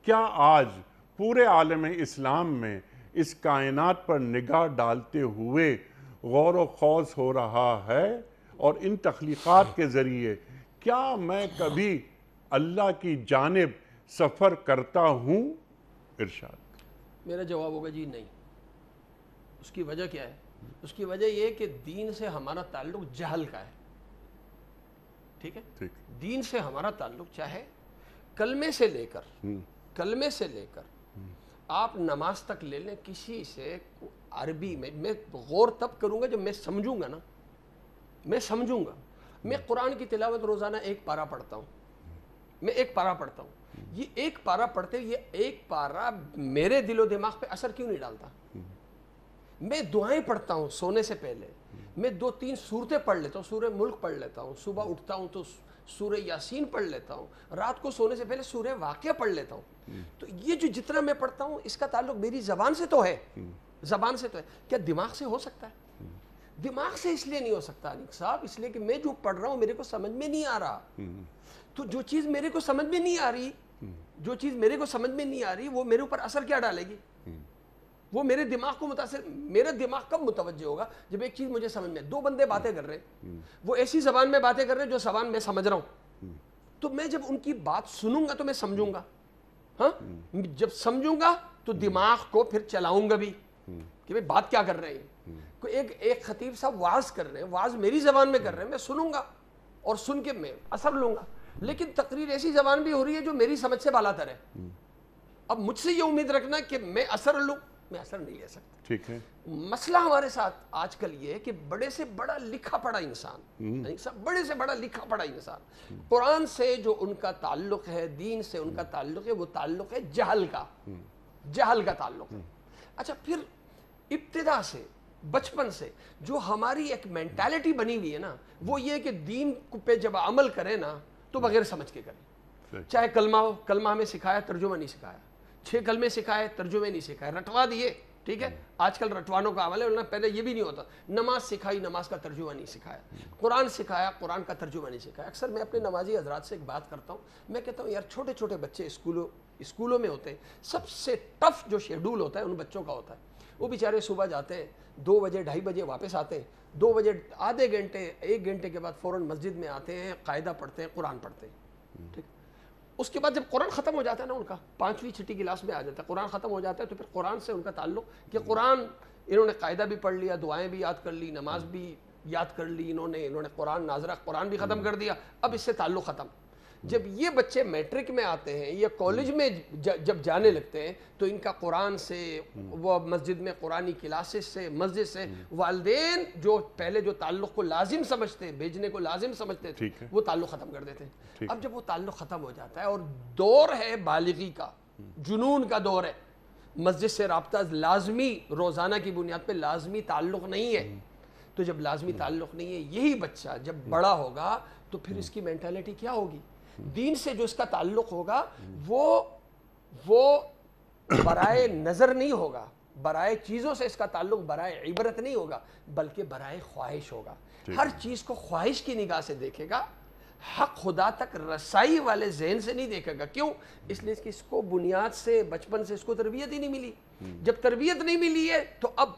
Speaker 1: کیا آج پورے عالم اسلام میں اس کائنات پر نگاہ ڈالتے ہوئے غور و خوض ہو رہا ہے؟ اور ان تخلیقات کے ذریعے کیا میں کبھی اللہ کی جانب سفر کرتا ہوں؟ ارشاد.
Speaker 2: میرا جواب ہوگا جی نہیں. اس کی وجہ کیا ہے؟ اس کی وجہ یہ کہ دین سے ہمارا تعلق جہل کا ہے. ٹھیک ہے. دین سے ہمارا تعلق چاہے کلمے سے لے کر آپ نماز تک لے لیں. کسی سے عربی میں غور تب کروں گا جب میں سمجھوں گا نا. میں سمجھوں گا. میں قرآن کی تلاوت روزانہ ایک پارہ پڑھتا ہوں. یہ ایک پارہ پڑھتے یہ ایک پارہ میرے دل و دماغ پہ اثر کیوں نہیں ڈالتا؟ میں دعائیں پڑھتا ہوں سونے سے پہلے. میں 2-3 سورتیں پڑھ لیتا ہوں. سورہ ملک پڑھ لیتا ہوں. صبح اٹھتا ہوں تو سورہ یاسین پڑھ لیتا ہوں. رات کو سونے سے پہلے سورہ واقعہ پڑھ لیتا ہوں. تو یہ جو جتنا میں پڑھتا ہوں اس کا تعلق میری زبان سے تو ہے. کیا دماغ سے ہو سکتا ہے؟ دماغ سے اس لیے نہیں ہو سکتا انیق صاحب اس لیے کہ میں جو پڑھ رہا ہوں میرے کو سمجھ میں نہیں آ رہا. تو جو چیز میرے کو سمجھ میں نہیں آ رہی وہ میرے اوپر اثر کیا ڈالے گی؟ وہ میرے دماغ کو متاثر. میرا دماغ کب متوجہ ہوگا؟ جب ایک چیز مجھے سمجھ میں. 2 بندے باتیں کر رہے ہیں وہ ایسی زبان میں باتیں کر رہے ہیں جو زبان میں سمجھ رہا ہوں. تو میں جب ان کی بات سنوں گا تو میں سمجھوں گا. ہاں جب سمجھوں گا تو دماغ کو پھر چلاؤں گا بھی کہ بھئی بات کیا کر رہے ہیں. کوئی ایک خطیب صاحب واعظ کر رہے ہیں واعظ میری زبان میں کر رہے ہیں میں سنوں گا اور سن کے میں اثر لوں گا. لیکن تقریر ایسی زبان بھی ہو رہی ہے جو میری سمجھ سے بالاتر ہے. اب مجھ سے یہ امید رکھنا کہ میں اثر لوں میں اثر نہیں لے سکتا.
Speaker 1: ٹھیک ہے.
Speaker 2: مسئلہ ہمارے ساتھ آج کل یہ ہے کہ بڑے سے بڑا لکھا پڑھا انسان قرآن سے جو ان کا تعلق ہے دین سے ان کا تعلق ہے وہ تعلق ہے جہل کا تعلق ہے. اچھا پھر ابتدا سے بچپن سے جو ہماری ایک مینٹالٹی بنی ہوئی ہے نا وہ یہ کہ دین پہ جب عمل کرے نا تو بغیر سمجھ کے کریں. چاہے کلمہ ہمیں سکھایا ترجمہ نہیں سکھایا. 6 کلمے سکھائے ترجمے نہیں سکھائے رٹوا دیے. ٹھیک ہے. آج کل رٹوانوں کا عمل ہے. پہلے یہ بھی نہیں ہوتا. نماز سکھائی نماز کا ترجمہ نہیں سکھایا. قرآن سکھایا قرآن کا ترجمہ نہیں سکھایا. اکثر میں اپنے نمازی حضرات سے ایک بات کرتا ہوں. میں کہتا ہوں یار چھوٹے چھوٹے بچے اسکولوں میں ہوتے ہیں. سب سے ٹف جو شیڈول ہوتا ہے ان بچوں کا ہوتا ہے. وہ بیچارے صبح جاتے ہیں 2 بجے 2:30 بجے واپس آتے ہیں. 2 بجے آدھے گھنٹے 1 گھنٹے کے بعد فوراً مسجد میں آتے ہیں قاعدہ پڑھتے ہیں قرآن پڑھتے ہیں. ٹھیک. اس کے بعد جب قرآن ختم ہو جاتا ہے نا ان کا 5ویں 6ٹی کلاس میں آ جاتا ہے قرآن ختم ہو جاتا ہے تو پھر قرآن سے ان کا تعلق کہ قرآن انہوں نے قاعدہ بھی پڑھ لیا دعائیں بھی یاد کر لی نماز بھی یاد کر لی انہوں نے قرآن ناظرہ قرآن بھی ختم کر دیا، اب اس سے تعلق ختم۔ جب یہ بچے میٹرک میں آتے ہیں یا کالج میں جب جانے لگتے ہیں تو ان کا قرآن سے، وہ مسجد میں قرآنی کلاسز سے، مسجد سے، والدین جو پہلے جو تعلق کو لازم سمجھتے ہیں، بھیجنے کو لازم سمجھتے تھے، وہ تعلق ختم کر دیتے ہیں۔ اب جب وہ تعلق ختم ہو جاتا ہے اور دور ہے بالغی کا، جنون کا دور ہے، مسجد سے رابطہ لازمی روزانہ کی بنیاد پہ لازمی تعلق نہیں ہے، تو جب لازمی تعلق نہیں ہے، یہی بچہ جب بڑا ہوگا تو پھر اس کی مینٹالٹی کیا ہوگی؟ دین سے جو اس کا تعلق ہوگا وہ برائے نظر نہیں ہوگا، برائے چیزوں سے اس کا تعلق برائے عبرت نہیں ہوگا، بلکہ برائے خواہش ہوگا۔ ہر چیز کو خواہش کی نگاہ سے دیکھے گا، حق خدا تک رسائی والے ذہن سے نہیں دیکھے گا۔ کیوں؟ اس لیے کہ اس کو بنیاد سے، بچپن سے اس کو تربیت ہی نہیں ملی۔ جب تربیت نہیں ملی ہے تو اب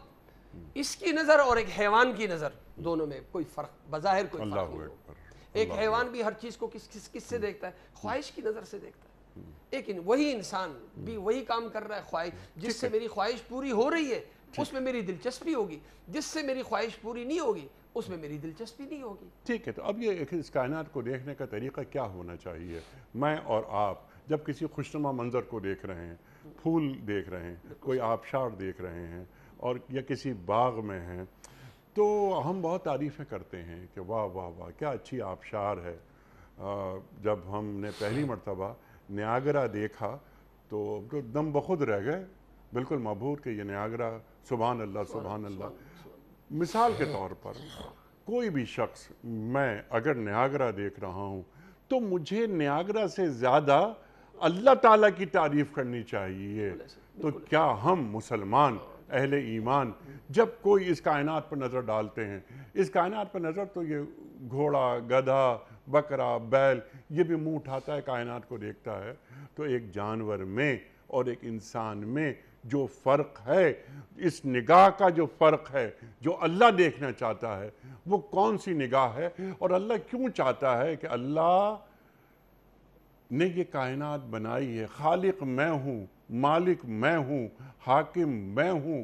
Speaker 2: اس کی نظر اور ایک حیوان کی نظر، دونوں میں کوئی فرق بظاہر کوئی فرق نہیں ہوگا۔ ایک حیوان بھی ہر چیز کو کس سے دیکھتا ہے؟ خواہش کی نظر سے دیکھتا ہے۔ لیکن وہی انسان بھی وہی کام کر رہا ہے، خواہش جس سے میری خواہش پوری ہو رہی ہے اس میں میری دلچسپی ہوگی، جس سے میری خواہش پوری نہیں ہوگی اس میں میری دلچسپی نہیں ہوگی۔
Speaker 1: ٹھیک ہے، تو اب یہ اس کائنات کو دیکھنے کا طریقہ کیا ہونا چاہیے؟ میں اور آپ جب کسی خوشنما منظر کو دیکھ رہے ہیں، پھول دیکھ رہے ہیں، کوئی آبشار دیکھ رہے ہیں اور یا کسی باغ میں ہیں، تو ہم بہت تعریفیں کرتے ہیں کہ واہ واہ واہ کیا اچھی آبشار ہے۔ جب ہم نے پہلی مرتبہ نیاگرا دیکھا تو دم بخود رہ گئے، بالکل مبہور کہ یہ نیاگرا، سبحان اللہ سبحان اللہ۔ مثال کے طور پر کوئی بھی شخص، میں اگر نیاگرا دیکھ رہا ہوں تو مجھے نیاگرا سے زیادہ اللہ تعالیٰ کی تعریف کرنی چاہیے۔ تو کیا ہم مسلمان اہل ایمان جب کوئی اس کائنات پر نظر ڈالتے ہیں، اس کائنات پر نظر، تو یہ گھوڑا، گدھا، بکرا، بیل، یہ بھی منہ اٹھاتا ہے کائنات کو دیکھتا ہے، تو ایک جانور میں اور ایک انسان میں جو فرق ہے، اس نگاہ کا جو فرق ہے، جو اللہ دیکھنا چاہتا ہے وہ کون سی نگاہ ہے، اور اللہ کیوں چاہتا ہے کہ اللہ نے یہ کائنات بنائی ہے، خالق میں ہوں، مالک میں ہوں، حاکم میں ہوں،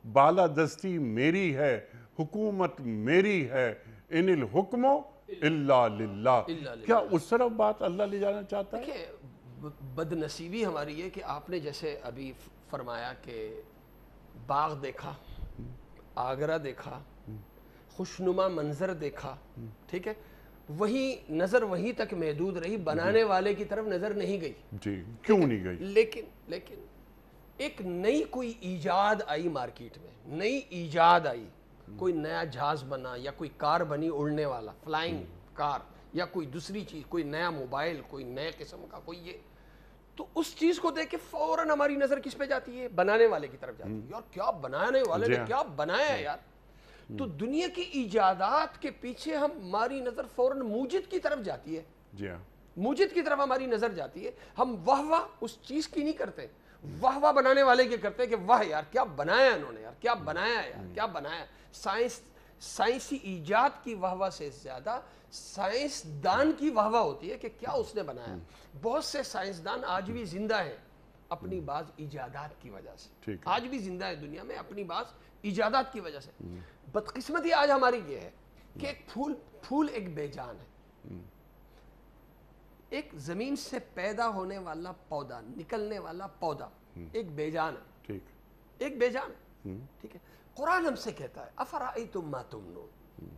Speaker 1: بالادستی میری ہے، حکومت میری ہے، ان الحکم الا للہ۔ کیا اس طرف بات اللہ لے جانا چاہتا ہے؟
Speaker 2: دیکھیں، بد نصیبی ہماری ہے کہ آپ نے جیسے ابھی فرمایا کہ باغ دیکھا، آگرہ دیکھا، خوشنما منظر دیکھا، ٹھیک ہے، وہی نظر وہیں تک محدود رہی، بنانے والے کی طرف نظر نہیں گئی۔
Speaker 1: جی، کیوں نہیں گئی؟
Speaker 2: لیکن ایک نئی کوئی ایجاد آئی مارکیٹ میں، نئی ایجاد آئی، کوئی نیا جہاز بنا یا کوئی کار بنی اڑنے والا، فلائنگ کار، یا کوئی دوسری چیز، کوئی نیا موبائل، کوئی نئے قسم کا کوئی، یہ تو اس چیز کو دیکھ کے فوراً ہماری نظر کس پہ جاتی ہے؟ بنانے والے کی طرف جاتی ہے۔ یار کیا بنانے والے نے کیا بنایا ہے یار! تو دنیا کی ایجادات کے پیچھے ہماری نظر فوراً موجد کی طرف جاتی ہے،
Speaker 1: جی ہاں،
Speaker 2: موجد کی طرف ہماری نظر جاتی ہے۔ ہم واہ واہ اس چیز کی نہیں کرتے، واہ واہ بنانے والے کی کرتے کہ واہ یار کیا بنایا انہوں نے، یار کیا بنایا یار کیا بنایا۔ سائنسی ایجاد کی واہ واہ سے زیادہ سائنسدان کی واہ واہ ہوتی ہے کہ کیا اس نے بنایا۔ بہت سے سائنسدان آج بھی زندہ ہیں اپنی بعض ایجادات کی وجہ سے، آج بھی زندہ ہے دنیا میں اپنی بعض ایجادات کی وجہ سے۔ بدقسمتی آج ہماری یہ ہے کہ ایک پھول ایک بے جان ہے، ایک زمین سے پیدا ہونے والا پودا، نکلنے والا پودا ایک بے جان ہے، ایک بے جان ہے، ٹھیک ہے۔ قرآن ہم سے کہتا ہے افرأیتم ما تمنون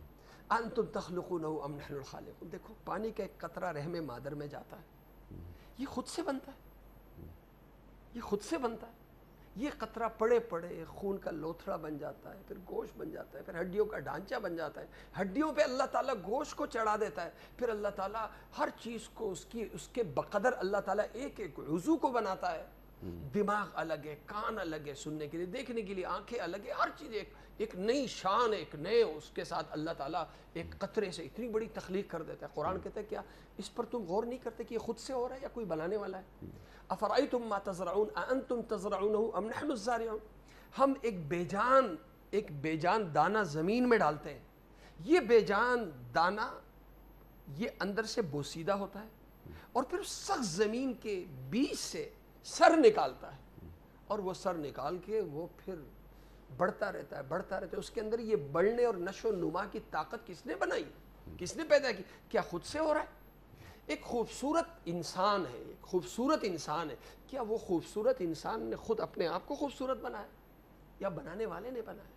Speaker 2: انتم تخلقونہ ام نحن الخالقون۔ دیکھو پانی کا ایک قطرہ رحم مادر میں جاتا ہے، یہ خود سے بنتا ہے، یہ خود سے بنتا ہے، یہ قطرہ پڑے پڑے خون کا لوتھڑا بن جاتا ہے، پھر گوشت بن جاتا ہے، پھر ہڈیوں کا ڈھانچہ بن جاتا ہے، ہڈیوں پہ اللہ تعالیٰ گوشت کو چڑھا دیتا ہے، پھر اللہ تعالیٰ ہر چیز کو اس کے بقدر اللہ تعالیٰ ایک ایک عضو کو بناتا ہے۔ دماغ الگ ہے، کان الگ ہے سننے کے لیے، دیکھنے کے لیے آنکھیں الگ ہے، ہر چیز ایک نئی شان، ایک نئے اس کے ساتھ اللہ تعالیٰ ایک قطرے سے اتنی بڑی تخلیق کر دیتا ہے۔ قرآن کہتا ہے کیا اس پر تم غور نہیں کرتے کہ یہ خود سے ہو رہا ہے یا کوئی بنانے والا ہے؟ افرأیتم ما تزرعون اانتم تزرعونہ ام نحن الزارعون۔ ہم ایک بے جان دانہ زمین میں ڈالتے ہیں، یہ بے جان دانہ یہ اندر سے بوسیدہ ہوتا ہے اور پھر سخت زمین کے بیچ سے سر نکالتا ہے، اور وہ سر نکال کے وہ پھر بڑھتا رہتا ہے بڑھتا رہتا ہے. اس کے اندر یہ بڑھنے اور نشو و نما کی طاقت کس نے بنائی؟ کس نے پیدا کی؟ کیا خود سے ہو رہا ہے؟ ایک خوبصورت انسان ہے، ایک خوبصورت انسان ہے، کیا وہ خوبصورت انسان نے خود اپنے آپ کو خوبصورت بنایا یا بنانے والے نے بنایا؟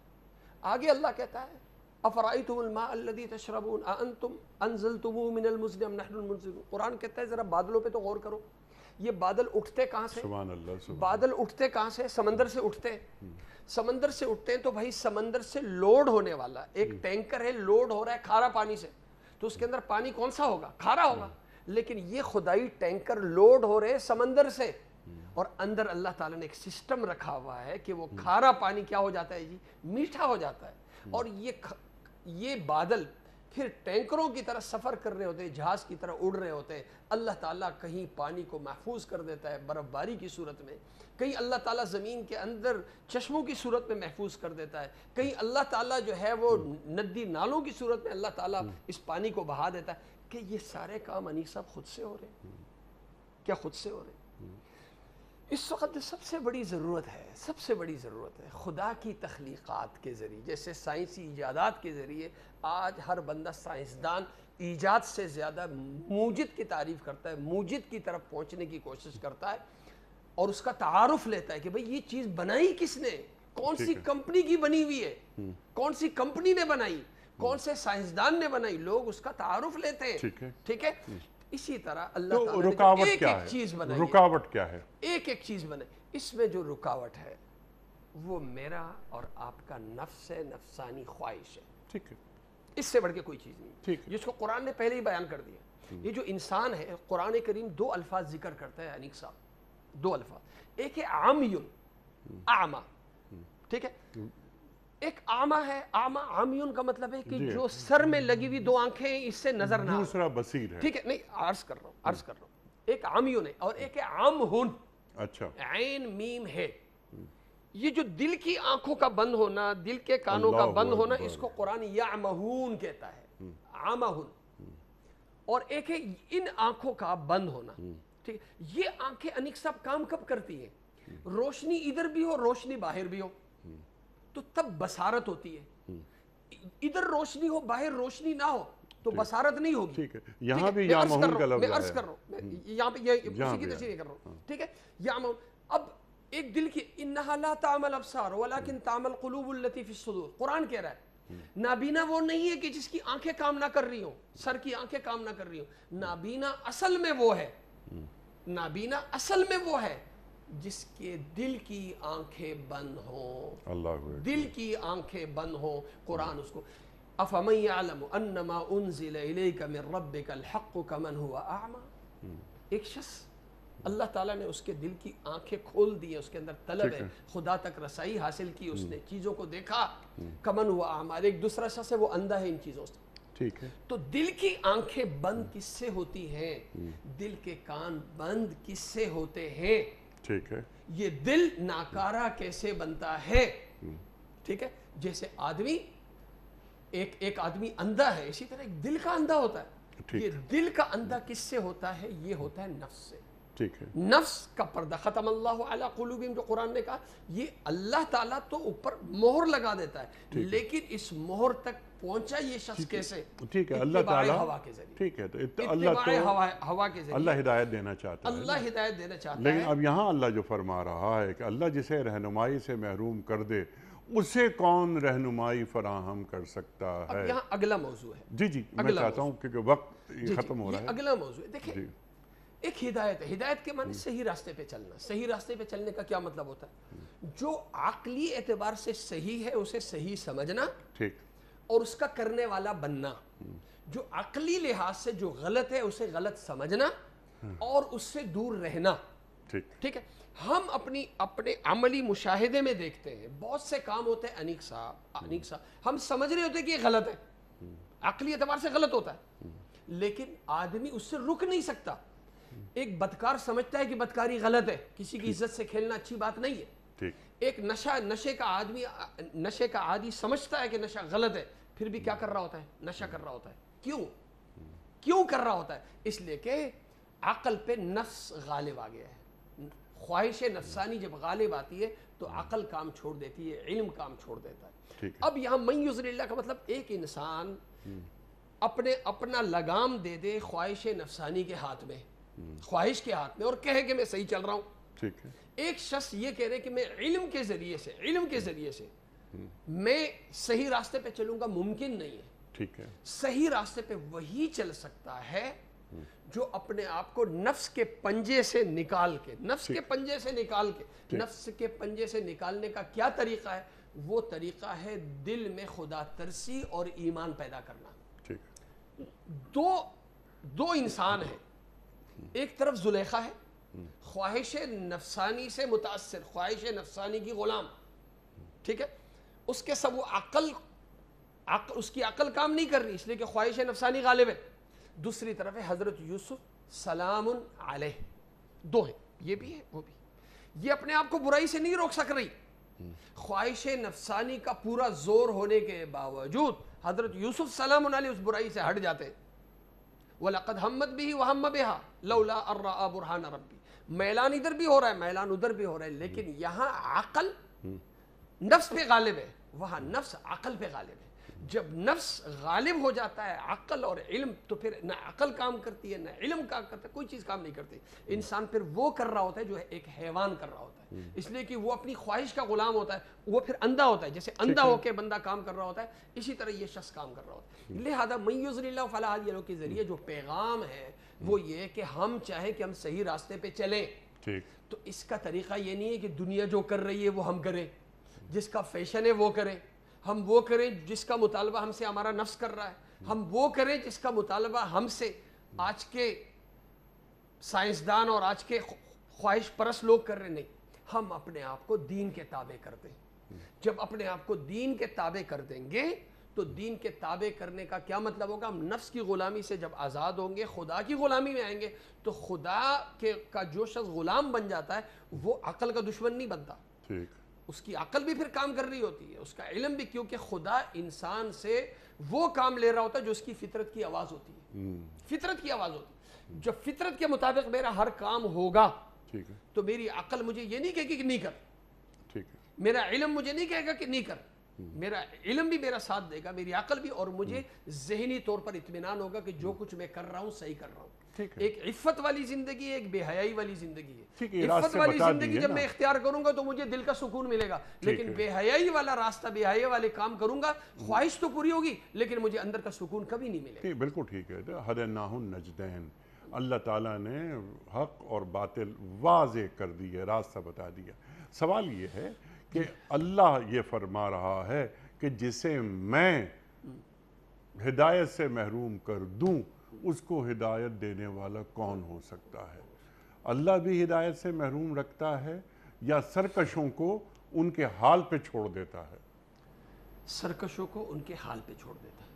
Speaker 2: آگے اللہ کہتا ہے افرأیتم الماء الذی تشربون اانتم انزلتموہ من المزن ام نحن المنزلون. قرآن کہتا ہے ذرا بادلوں پہ تو غور کرو. یہ بادل اٹھتے کہاں سے؟
Speaker 1: سبحان اللہ.
Speaker 2: بادل اٹھتے کہاں سے؟ سمندر سے اٹھتے ہیں. سمندر سے اٹھتے ہیں تو بھائی سمندر سے لوڈ ہونے والا ایک ٹینکر ہے، لوڈ ہو رہا ہے کھارا پانی سے، تو اس کے اندر پانی کون سا ہوگا؟ کھارا ہوگا. لیکن یہ خدائی ٹینکر لوڈ ہو رہے سمندر سے، اور اندر اللہ تعالیٰ نے ایک سسٹم رکھا ہوا ہے کہ وہ کھارا پانی کیا ہو جاتا ہے جی؟ میٹھا ہو جاتا ہے. اور یہ بادل پھر ٹینکروں کی طرح سفر کر رہے ہوتے ہیں، جہاز کی طرح اڑ رہے ہوتے ہیں. اللہ تعالیٰ کہیں پانی کو محفوظ کر دیتا ہے برف باری کی صورت میں، کہیں اللہ تعالیٰ زمین کے اندر چشموں کی صورت میں محفوظ کر دیتا ہے، کہیں اللہ تعالیٰ جو ہے وہ ندی نالوں کی صورت میں اللہ تعالیٰ اس پانی کو بہا دیتا ہے. کہ یہ سارے کام انیس صاحب خود سے ہو رہے ہیں؟ کیا خود سے ہو رہے ہیں؟ اس وقت سب سے بڑی ضرورت ہے، سب سے بڑی ضرورت ہے خدا کی تخلیقات کے ذریعے، جیسے سائنسی ایجادات کے ذریعے آج ہر بندہ سائنسدان ایجاد سے زیادہ موجد کی تعریف کرتا ہے، موجد کی طرف پہنچنے کی کوشش کرتا ہے اور اس کا تعارف لیتا ہے کہ بھئی یہ چیز بنائی کس نے، کون سی کمپنی کی بنی ہوئی ہے، کون سی کمپنی نے بنائی، کون سے سائنسدان نے بنائی. لوگ اس کا تعارف لیتے ہیں. ٹھیک ہے. اسی طرح اللہ تعالیٰ نے ایک ایک چیز بنائی،
Speaker 1: رکاوٹ کیا ہے؟
Speaker 2: ایک ایک چیز بنائی. اس میں جو رکاوٹ ہے وہ میرا اور آپ کا نفس ہے، نفسانی خواہش ہے.
Speaker 1: ٹھیک ہے.
Speaker 2: اس سے بڑھ کے کوئی چیز نہیں.
Speaker 1: ٹھیک ہے.
Speaker 2: جس کو قرآن نے پہلے ہی بیان کر دیا. یہ جو انسان ہے، قرآن کریم دو الفاظ ذکر کرتا ہے انیق صاحب، دو الفاظ. ایک ہے عامیٌ، اعمیٰ. ٹھیک ہے. ایک اعمیٰ ہے. اعمیٰ، عامیٌ کا مطلب ہے کہ جو سر میں لگی ہوئی دو آنکھیں ہیں اس سے نظر نہ.
Speaker 1: دوسرا بصیر ہے.
Speaker 2: ٹھیک ہے. نہیں، عرض کر رہا ہوں. ایک عامیٌ ہے اور ایک ہے عامٌ.
Speaker 1: اچھا.
Speaker 2: عین میم ہے. یہ جو دل کی آنکھوں کا بند ہونا، دل کے کانوں کا بند ہونا، اس کو قرآن یعمہون کہتا ہے. عامہن. اور ایک ہے ان آنکھوں کا بند ہونا. ٹھیک ہے. یہ آنکھیں انیق صاحب کام کب کرتی ہیں؟ روشنی ادھر بھی ہو، روشنی باہر بھی ہو، تو تب بصارت ہوتی ہے. ادھر روشنی ہو، باہر روشنی نہ ہو تو بصارت نہیں ہوگی.
Speaker 1: ٹھیک ہے. یہاں بھی یعمہون کا لفظ ہے.
Speaker 2: میں عرض کر رہا ہوں، یہاں پہ یہ اسی کی تشریح کر رہا ہوں. ٹھیک ہے. یعمہون. اب ایک دل کی انہا لا تعمل الابصار ولکن تعمل القلوب التي في الصدور. قرآن کہہ رہا ہے نابینا وہ نہیں ہے کہ جس کی آنکھیں کام نہ کر رہی ہوں، سر کی آنکھیں کام نہ کر رہی ہوں. نابینا اصل میں وہ ہے، نابینا اصل میں وہ ہے جس کے دل کی آنکھیں بند ہوں. اللہ، دل کی آنکھیں بند ہوں. قرآن اس کو افمن یعلم انما انزل الیک من ربک الحق کمن هو اعمی. ایک شخص اللہ تعالیٰ نے اس کے دل کی آنکھیں کھول دی ہیں، اس کے اندر طلب ہے، خدا تک رسائی حاصل کی، اس نے چیزوں کو دیکھا. کمن ہوا اعمی. ایک دوسرا شخص ہے وہ اندھا ہے ان چیزوں سے.
Speaker 1: ٹھیک ہے.
Speaker 2: تو دل کی آنکھیں بند کس سے ہوتی ہیں؟ دل کے کان بند کس سے ہوتے ہیں؟
Speaker 1: ٹھیک ہے. یہ
Speaker 2: دل ناکارہ کیسے بنتا ہے؟ ٹھیک ہے. جیسے آدمی ایک آدمی اندھا ہے، اسی طرح ایک دل کا اندھا ہوتا ہے. یہ دل کا اندھا کس سے ہوتا ہے؟ یہ ہوتا ہے نفس سے.
Speaker 1: ٹھیک ہے.
Speaker 2: نفس کا پردہ. ختم اللہ علی قلوبہم جو قرآن نے کہا، یہ اللہ تعالیٰ تو اوپر مہر لگا دیتا ہے، لیکن اس مہر تک پہنچا یہ شخص کیسے؟
Speaker 1: ٹھیک ہے. اللہ تعالیٰ
Speaker 2: ہوا کے ذریعے.
Speaker 1: ٹھیک ہے. تو
Speaker 2: ہوا کے ذریعے
Speaker 1: اللہ ہدایت دینا چاہتا ہے.
Speaker 2: اللہ ہدایت دینا چاہتا ہے.
Speaker 1: لیکن اب یہاں اللہ جو فرما رہا ہے کہ اللہ جسے رہنمائی سے محروم کر دے اسے کون رہنمائی فراہم کر سکتا ہے؟
Speaker 2: اب یہاں اگلا موضوع ہے.
Speaker 1: جی میں چاہتا ہوں کیونکہ وقت ختم ہو رہا ہے.
Speaker 2: اگلا موضوع ہے. دیکھیں، ایک ہدایت ہے. ہدایت کے معنی صحیح راستے پہ چلنا. صحیح راستے پہ چلنے کا کیا مطلب ہوتا ہے؟ جو عقلی اعتبار سے صحیح ہے اسے صحیح سمجھنا، ٹھیک، اور اس کا کرنے والا بننا. جو عقلی لحاظ سے جو غلط ہے اسے غلط سمجھنا اور اس سے دور رہنا. ٹھیک ہے. ہم اپنے عملی مشاہدے میں دیکھتے ہیں بہت سے کام ہوتے ہیں انیق صاحب ہم سمجھ رہے ہوتے ہیں کہ یہ غلط ہے، عقلی اعتبار سے غلط ہوتا ہے، لیکن آدمی اس سے رک نہیں سکتا. ایک بدکار سمجھتا ہے کہ بدکاری غلط ہے، کسی کی عزت سے کھیلنا اچھی بات نہیں ہے. ایک نشے کا عادی سمجھتا ہے کہ نشہ غلط ہے، پھر بھی کیا کر رہا ہوتا ہے؟ نشہ کر رہا ہوتا ہے. کیوں کر رہا ہوتا ہے؟ اس لیے کہ عقل پہ نفس غالب آ گیا ہے، خواہش نفسانی جب غالب آتی ہے تو عقل کام چھوڑ دیتی ہے، علم کام چھوڑ دیتا ہے۔ اب یہاں من یضل اللہ کا مطلب ایک انسان اپنا لگام دے دے خواہش نفسانی کے ہاتھ میں، خواہش کے ہاتھ میں، اور کہے کہ میں صحیح چل رہا ہوں۔ ایک شخص یہ کہہ رہے کہ میں علم کے ذریعے سے میں صحیح راستے پہ چلوں گا، ممکن نہیں ہے۔
Speaker 1: ٹھیک ہے،
Speaker 2: صحیح راستے پہ وہی چل سکتا ہے جو اپنے آپ کو نفس کے پنجے سے نکال کے، نفس کے پنجے سے نکالنے کا کیا طریقہ ہے؟ وہ طریقہ ہے دل میں خدا ترسی اور ایمان پیدا کرنا۔ دو انسان ہیں، ایک طرف زلیخا ہے، خواہش نفسانی سے متاثر، خواہش نفسانی کی غلام، ٹھیک ہے، اس کے سب وہ اس کی عقل کام نہیں کر رہی اس لیے کہ خواہش نفسانی غالب ہے۔ دوسری طرف ہے حضرت یوسف سلام علیہ، دو ہیں، یہ بھی ہے وہ بھی، یہ اپنے آپ کو برائی سے نہیں روک سک رہی، خواہش نفسانی کا پورا زور ہونے کے باوجود حضرت یوسف سلام علیہ اس برائی سے ہٹ جاتے ہیں۔ وَلَقَدْ هَمَّتْ بِهِ وَهَمَّ بِهَا لَوْلَا أَن رَأَىٰ بُرْهَانَ رَبِّهِ، میلان ادھر بھی ہو رہا ہے، میلان ادھر بھی ہو رہا ہے، لیکن یہاں عقل نفس پہ غالب ہے، وہاں نفس عقل پہ غالب ہے۔ جب نفس غالب ہو جاتا ہے عقل اور علم، تو پھر نہ عقل کام کرتی ہے نہ علم کام کرتا ہے، کوئی چیز کام نہیں کرتی۔ انسان پھر وہ کر رہا ہوتا ہے جو ایک حیوان کر رہا ہوتا ہے، اس لیے کہ وہ اپنی خواہش کا غلام ہوتا ہے، وہ پھر اندھا ہوتا ہے، جیسے اندھا ہو کے بندہ کام کر رہا ہوتا ہے، اسی طرح یہ شخص کام کر رہا ہوتا ہے۔ لہذا من یضلل اللہ فلا ہادی لہ کے ذریعے جو پیغام ہے وہ یہ ہے کہ ہم چاہیں کہ ہم صحیح راستے پہ چلیں، تو اس کا طریقہ یہ نہیں ہے کہ دنیا جو کر رہی ہے وہ ہم کریں، جس کا فیشن ہے وہ کریں، ہم وہ کریں جس کا مطالبہ ہم سے ہمارا نفس کر رہا ہے، ہم وہ کریں جس کا مطالبہ ہم سے آج کے سائنسدان اور آج کے خواہش پرست لوگ کر رہے نہیں۔ ہم اپنے آپ کو دین کے تابع کر دیں۔ جب اپنے آپ کو دین کے تابع کر دیں گے تو دین کے تابع کرنے کا کیا مطلب ہوگا؟ ہم نفس کی غلامی سے جب آزاد ہوں گے، خدا کی غلامی میں آئیں گے، تو خدا کا جو شخص غلام بن جاتا ہے وہ عقل کا دشمن نہیں بنتا، اس کی عقل بھی پھر کام کر رہی ہوتی ہے، اس کا علم بھی، کیونکہ خدا انسان سے وہ کام لے رہا ہوتا ہے جو اس کی فطرت کی آواز ہوتی ہے، فطرت کی آواز ہوتی ہے۔ جب فطرت کے مطابق میرا ہر کام ہوگا تو میری عقل مجھے یہ نہیں کہے گی کہ نہیں کر، میرا علم مجھے نہیں کہے گا کہ نہیں کر، میرا علم بھی میرا ساتھ دے گا، میری عقل بھی، اور مجھے ذہنی طور پر اطمینان ہوگا کہ جو کچھ میں کر رہا ہوں صحیح کر رہا ہوں۔ ایک عفت والی زندگی ہے، ایک بے حیائی والی زندگی ہے۔ عفت والی زندگی جب میں اختیار کروں گا تو مجھے دل کا سکون ملے گا، لیکن بے حیائی والا راستہ، بے حیائی والے کام کروں گا، خواہش تو پوری ہوگی لیکن مجھے اندر کا سکون کبھی نہیں ملے گا۔
Speaker 1: بالکل ٹھیک ہے، ہدیناہ النجدین، اللہ تعالیٰ نے حق اور باطل واضح کر دی ہے، راستہ بتا دیا۔ سوال یہ ہے کہ اللہ یہ فرما رہا ہے کہ جسے میں ہدایت سے محروم کر دوں اس کو ہدایت دینے والا کون ہو سکتا ہے؟ اللہ بھی ہدایت سے محروم رکھتا ہے یا سرکشوں کو ان کے حال پہ چھوڑ دیتا ہے؟
Speaker 2: سرکشوں کو ان کے حال پہ چھوڑ دیتا ہے۔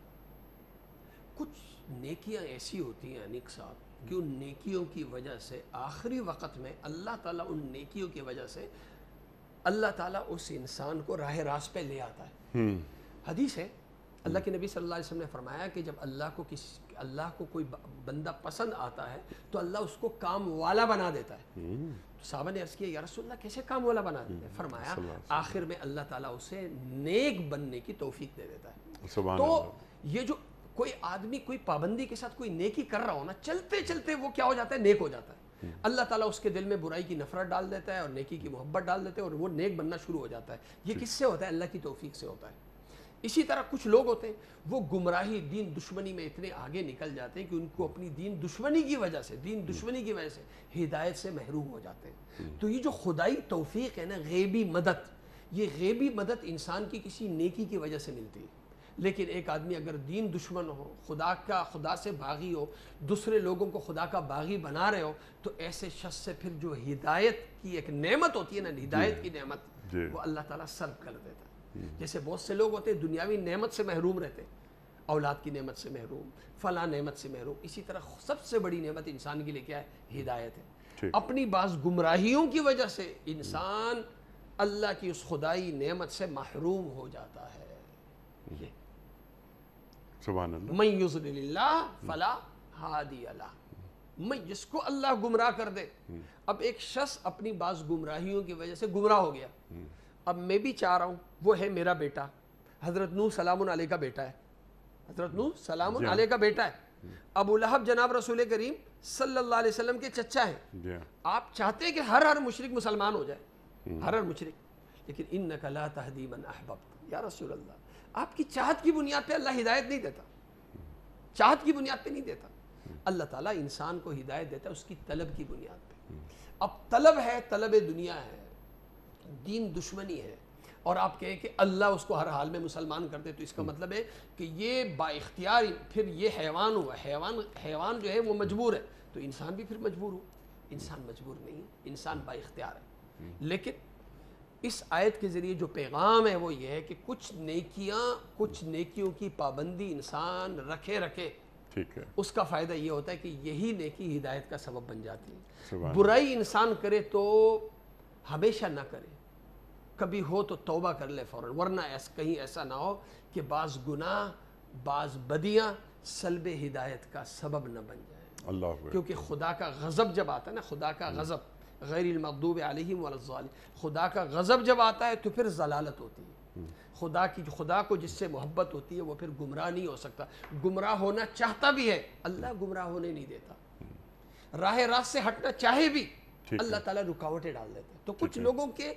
Speaker 2: کچھ نیکیاں ایسی ہوتی ہیں انیک صاحب کہ ان نیکیوں کی وجہ سے آخری وقت میں اللہ تعالیٰ ان نیکیوں کی وجہ سے اللہ تعالیٰ اس انسان کو راہ راست پہ لے آتا ہے۔ حدیث ہے، اللہ کے نبی صلی اللہ علیہ وسلم نے فرمایا کہ جب اللہ کو کوئی بندہ پسند آتا ہے تو اللہ اس کو کام والا بنا دیتا ہے۔ تو صحابہ نے عرض کیا یا رسول اللہ کیسے کام والا بنا دیتا ہے؟ فرمایا آخر میں اللہ تعالیٰ اسے نیک بننے کی توفیق دے دیتا ہے۔ تو یہ جو کوئی آدمی کوئی پابندی کے ساتھ کوئی نیکی کر رہا ہو نا، چلتے چلتے وہ کیا ہو جاتا ہے؟ نیک ہو جاتا ہے۔ اللہ تعالیٰ اس کے دل میں برائی کی نفرت ڈال دیتا ہے اور نیکی کی محبت ڈال دیتا ہے اور وہ نیک بننا شروع ہو جاتا ہے۔ یہ کس سے ہوتا ہے؟ اللہ کی توفیق سے ہوتا ہے۔ اسی طرح کچھ لوگ ہوتے ہیں وہ گمراہی، دین دشمنی میں اتنے آگے نکل جاتے ہیں کہ ان کو اپنی دین دشمنی کی وجہ سے ہدایت سے محروم ہو جاتے ہیں۔ تو یہ جو خدائی توفیق ہے نا، غیبی مدد، یہ غیبی مدد انسان کی کسی نیکی کی وجہ سے ملتی ہے۔ لیکن ایک آدمی اگر دین دشمن ہو، خدا سے باغی ہو، دوسرے لوگوں کو خدا کا باغی بنا رہے ہو، تو ایسے شخص سے پھر جو ہدایت کی ایک نعمت ہوتی ہے نا، ہدایت کی نعمت، وہ اللہ تعالیٰ سلب کر دیتا ہے۔ جیسے بہت سے لوگ ہوتے ہیں دنیاوی نعمت سے محروم رہتے ہیں، اولاد کی نعمت سے محروم، فلاں نعمت سے محروم۔ اسی طرح سب سے بڑی نعمت انسان کے لیے کیا ہے؟ ہدایت ہے۔ اپنی بعض گمراہیوں کی وجہ سے انسان اللہ کی اس خدائی نعمت سے محروم ہو جاتا ہے۔ یہ
Speaker 1: سبحان اللہ،
Speaker 2: من یضلل اللہ فلا ہادی لہ۔ میں جس کو اللہ گمراہ کر دے. اب ایک شخص اپنی بعض گمراہیوں کی وجہ سے گمراہ ہو گیا. اب میں بھی چاہ رہا ہوں، وہ ہے میرا بیٹا، حضرت نوح سلام علیہ کا بیٹا ہے، حضرت نوح سلام علیہ کا بیٹا ہے. ابو لہب جناب رسول کریم صلی اللہ علیہ وسلم کے چچا ہیں. آپ چاہتے ہیں کہ ہر مشرک مسلمان ہو جائے، ہر مشرک، لیکن انک لا تہدی من احببت. یا رسول اللہ، آپ کی چاہت کی بنیاد پہ اللہ ہدایت نہیں دیتا، چاہت کی بنیاد پہ نہیں دیتا. اللہ تعالیٰ انسان کو ہدایت دیتا ہے اس کی طلب کی بنیاد پہ. اب طلب ہے، طلب دنیا ہے، دین دشمنی ہے، اور آپ کہیں کہ اللہ اس کو ہر حال میں مسلمان کر دے، تو اس کا مطلب ہے کہ یہ با اختیار پھر یہ حیوان ہوا. حیوان جو ہے وہ مجبور ہے، تو انسان بھی پھر مجبور ہو. انسان مجبور نہیں، انسان با اختیار ہے. لیکن اس آیت کے ذریعے جو پیغام ہے وہ یہ ہے کہ کچھ نیکیوں کی پابندی انسان رکھے
Speaker 1: ٹھیک ہے،
Speaker 2: اس کا فائدہ یہ ہوتا ہے کہ یہی نیکی ہدایت کا سبب بن جاتی ہے. برائی انسان کرے تو ہمیشہ نہ کرے، کبھی ہو تو توبہ کر لے فوراً، ورنہ کہیں ایسا نہ ہو کہ بعض گناہ، بعض بدیاں سلب ہدایت کا سبب نہ بن جائیں.
Speaker 1: اللہ،
Speaker 2: کیونکہ خدا کا غضب جب آتا ہے نا، خدا کا غضب، غیر المغضوب علیہم ولا الضالین، خدا کا غضب جب آتا ہے تو پھر ضلالت ہوتی ہے. خدا کو جس سے محبت ہوتی ہے وہ پھر گمراہ نہیں ہو سکتا. گمراہ ہونا چاہتا بھی ہے، اللہ گمراہ ہونے نہیں دیتا. راہ راست سے ہٹنا چاہے بھی اللہ تعالیٰ رکاوٹیں ڈال دیتے ہیں. تو کچھ لوگوں کے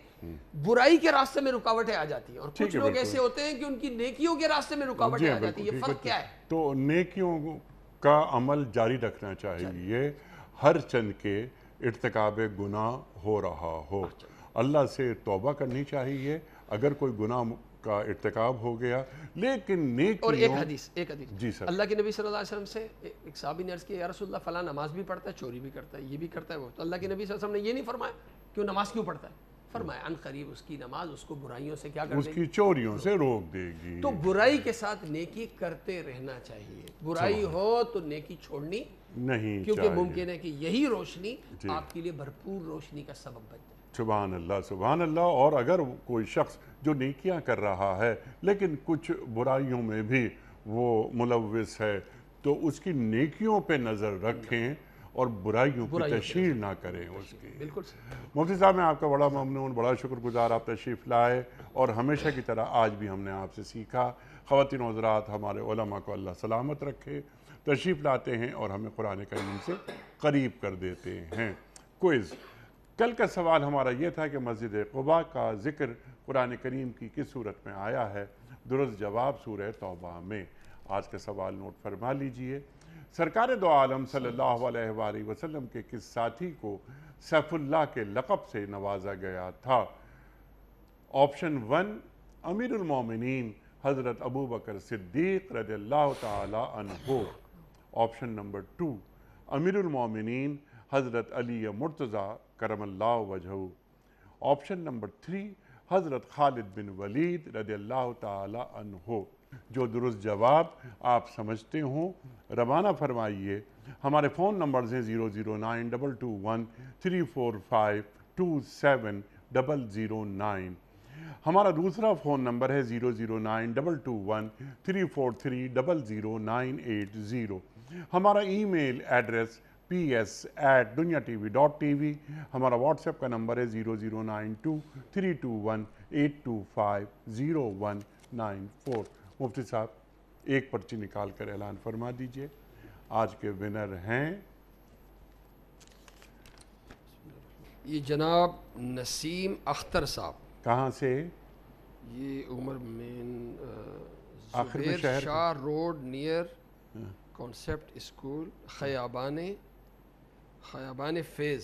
Speaker 2: برائی کے راستے میں رکاوٹیں آ جاتی ہیں، اور کچھ لوگ ایسے ہوتے ہیں کہ ان کی نیکیوں کے راستے میں رکاوٹیں آ جاتی ہیں. یہ فرق کیا ہے؟
Speaker 1: تو نیکیوں کا عمل جاری رکھنا چاہیے ہر چند کے ارتکاب گناہ ہو رہا ہو. اللہ سے توبہ کرنی چاہیے اگر کوئی گناہ کا ارتکاب ہو گیا، لیکن نیکیوں.
Speaker 2: اور ایک حدیث
Speaker 1: جی سر،
Speaker 2: اللہ کے نبی صلی اللہ علیہ وسلم سے ایک صحابی نے عرض کیا، یا رسول اللہ فلاں نماز بھی پڑھتا ہے، چوری بھی کرتا ہے، یہ بھی کرتا ہے وہ. تو اللہ کے نبی صلی اللہ علیہ وسلم نے یہ نہیں فرمایا کہ وہ نماز کیوں پڑھتا ہے، فرمایا ان قریب اس کی نماز اس کو برائیوں سے کیا کر دے گی،
Speaker 1: اس کی چوریوں سے روک دے گی.
Speaker 2: تو برائی کے ساتھ نیکی کرتے رہنا چاہیے. برائی ہو تو نیکی چھوڑنی نہیں، کیونکہ ممکن ہے کہ یہی روشنی آپ کے لیے بھرپور روشنی کا سبب بن جائے.
Speaker 1: سبحان اللہ، سبحان اللہ. اور اگر کوئی شخص جو نیکیاں کر رہا ہے لیکن کچھ برائیوں میں بھی وہ ملوث ہے، تو اس کی نیکیوں پہ نظر رکھیں اور برائیوں کی تشہیر نہ کریں اس کی.
Speaker 2: بالکل.
Speaker 1: مفتی صاحب، میں آپ کا بڑا ممنون، بڑا شکر گزار، آپ تشریف لائے، اور ہمیشہ کی طرح آج بھی ہم نے آپ سے سیکھا. خواتین و حضرات، ہمارے علماء کو اللہ سلامت رکھے، تشریف لاتے ہیں اور ہمیں قرآن کریم سے قریب کر دیتے ہیں. کوئز. کل کا سوال ہمارا یہ تھا کہ مسجد قباء کا ذکر قرآن کریم کی کس صورت میں آیا ہے؟ درست جواب سورہ توبہ میں. آج کا سوال نوٹ فرما لیجئے. سرکار دو عالم صلی اللہ علیہ وآلہ وسلم کے کس ساتھی کو سیف اللہ کے لقب سے نوازا گیا تھا؟ آپشن 1 امیر المومنین حضرت ابو بکر صدیق رضی اللہ تعالی عنہ. آپشن نمبر 2 امیر المومنین حضرت علی مرتضیٰ کرم اللہ وجہہ. آپشن نمبر 3 حضرت خالد بن ولید رضی اللہ تعالی عنہ. جو درست جواب آپ سمجھتے ہوں روانہ فرمائیے. ہمارے فون نمبرز ہیں 009221345270009. ہمارا دوسرا فون نمبر ہے 0092234300980. ہمارا ای میل ایڈریس ps@dunyatv.tv. ہمارا واٹس ایپ کا نمبر ہے 009232182500194. مفتی صاحب، ایک پرچی نکال کر اعلان فرما دیجئے. آج کے ونر ہیں
Speaker 2: یہ جناب نسیم اختر صاحب.
Speaker 1: کہاں سے؟
Speaker 2: یہ عمر مین
Speaker 1: آخر میں
Speaker 2: زبیر شاہ روڈ نیئر کانسیپٹ اسکول، خیابان فیض،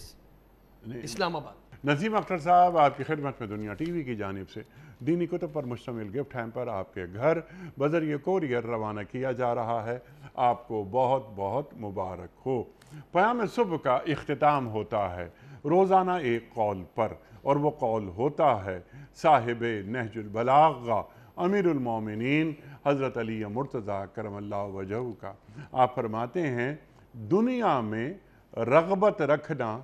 Speaker 2: اسلام آباد.
Speaker 1: نسیم اختر صاحب، آپ کی خدمت میں دنیا ٹی وی کی جانب سے دینی کتب پر مشتمل گفٹ ہیمپر آپ کے گھر بذریعہ کوریئر روانہ کیا جا رہا ہے. آپ کو بہت بہت مبارک ہو. پیام صبح کا اختتام ہوتا ہے روزانہ ایک قول پر، اور وہ قول ہوتا ہے صاحب نہج البلاغہ امیر المومنین حضرت علی مرتضیٰ کرم اللہ وجہہ کا. آپ فرماتے ہیں دنیا میں رغبت رکھنا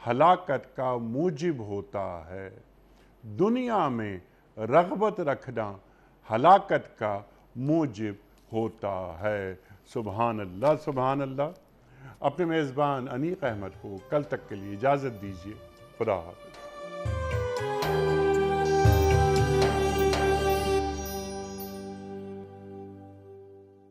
Speaker 1: ہلاکت کا موجب ہوتا ہے. دنیا میں رغبت رکھنا ہلاکت کا موجب ہوتا ہے. سبحان اللہ، سبحان اللہ. اپنے میزبان انیق احمد کو کل تک کے لیے اجازت دیجیے. خدا حافظ.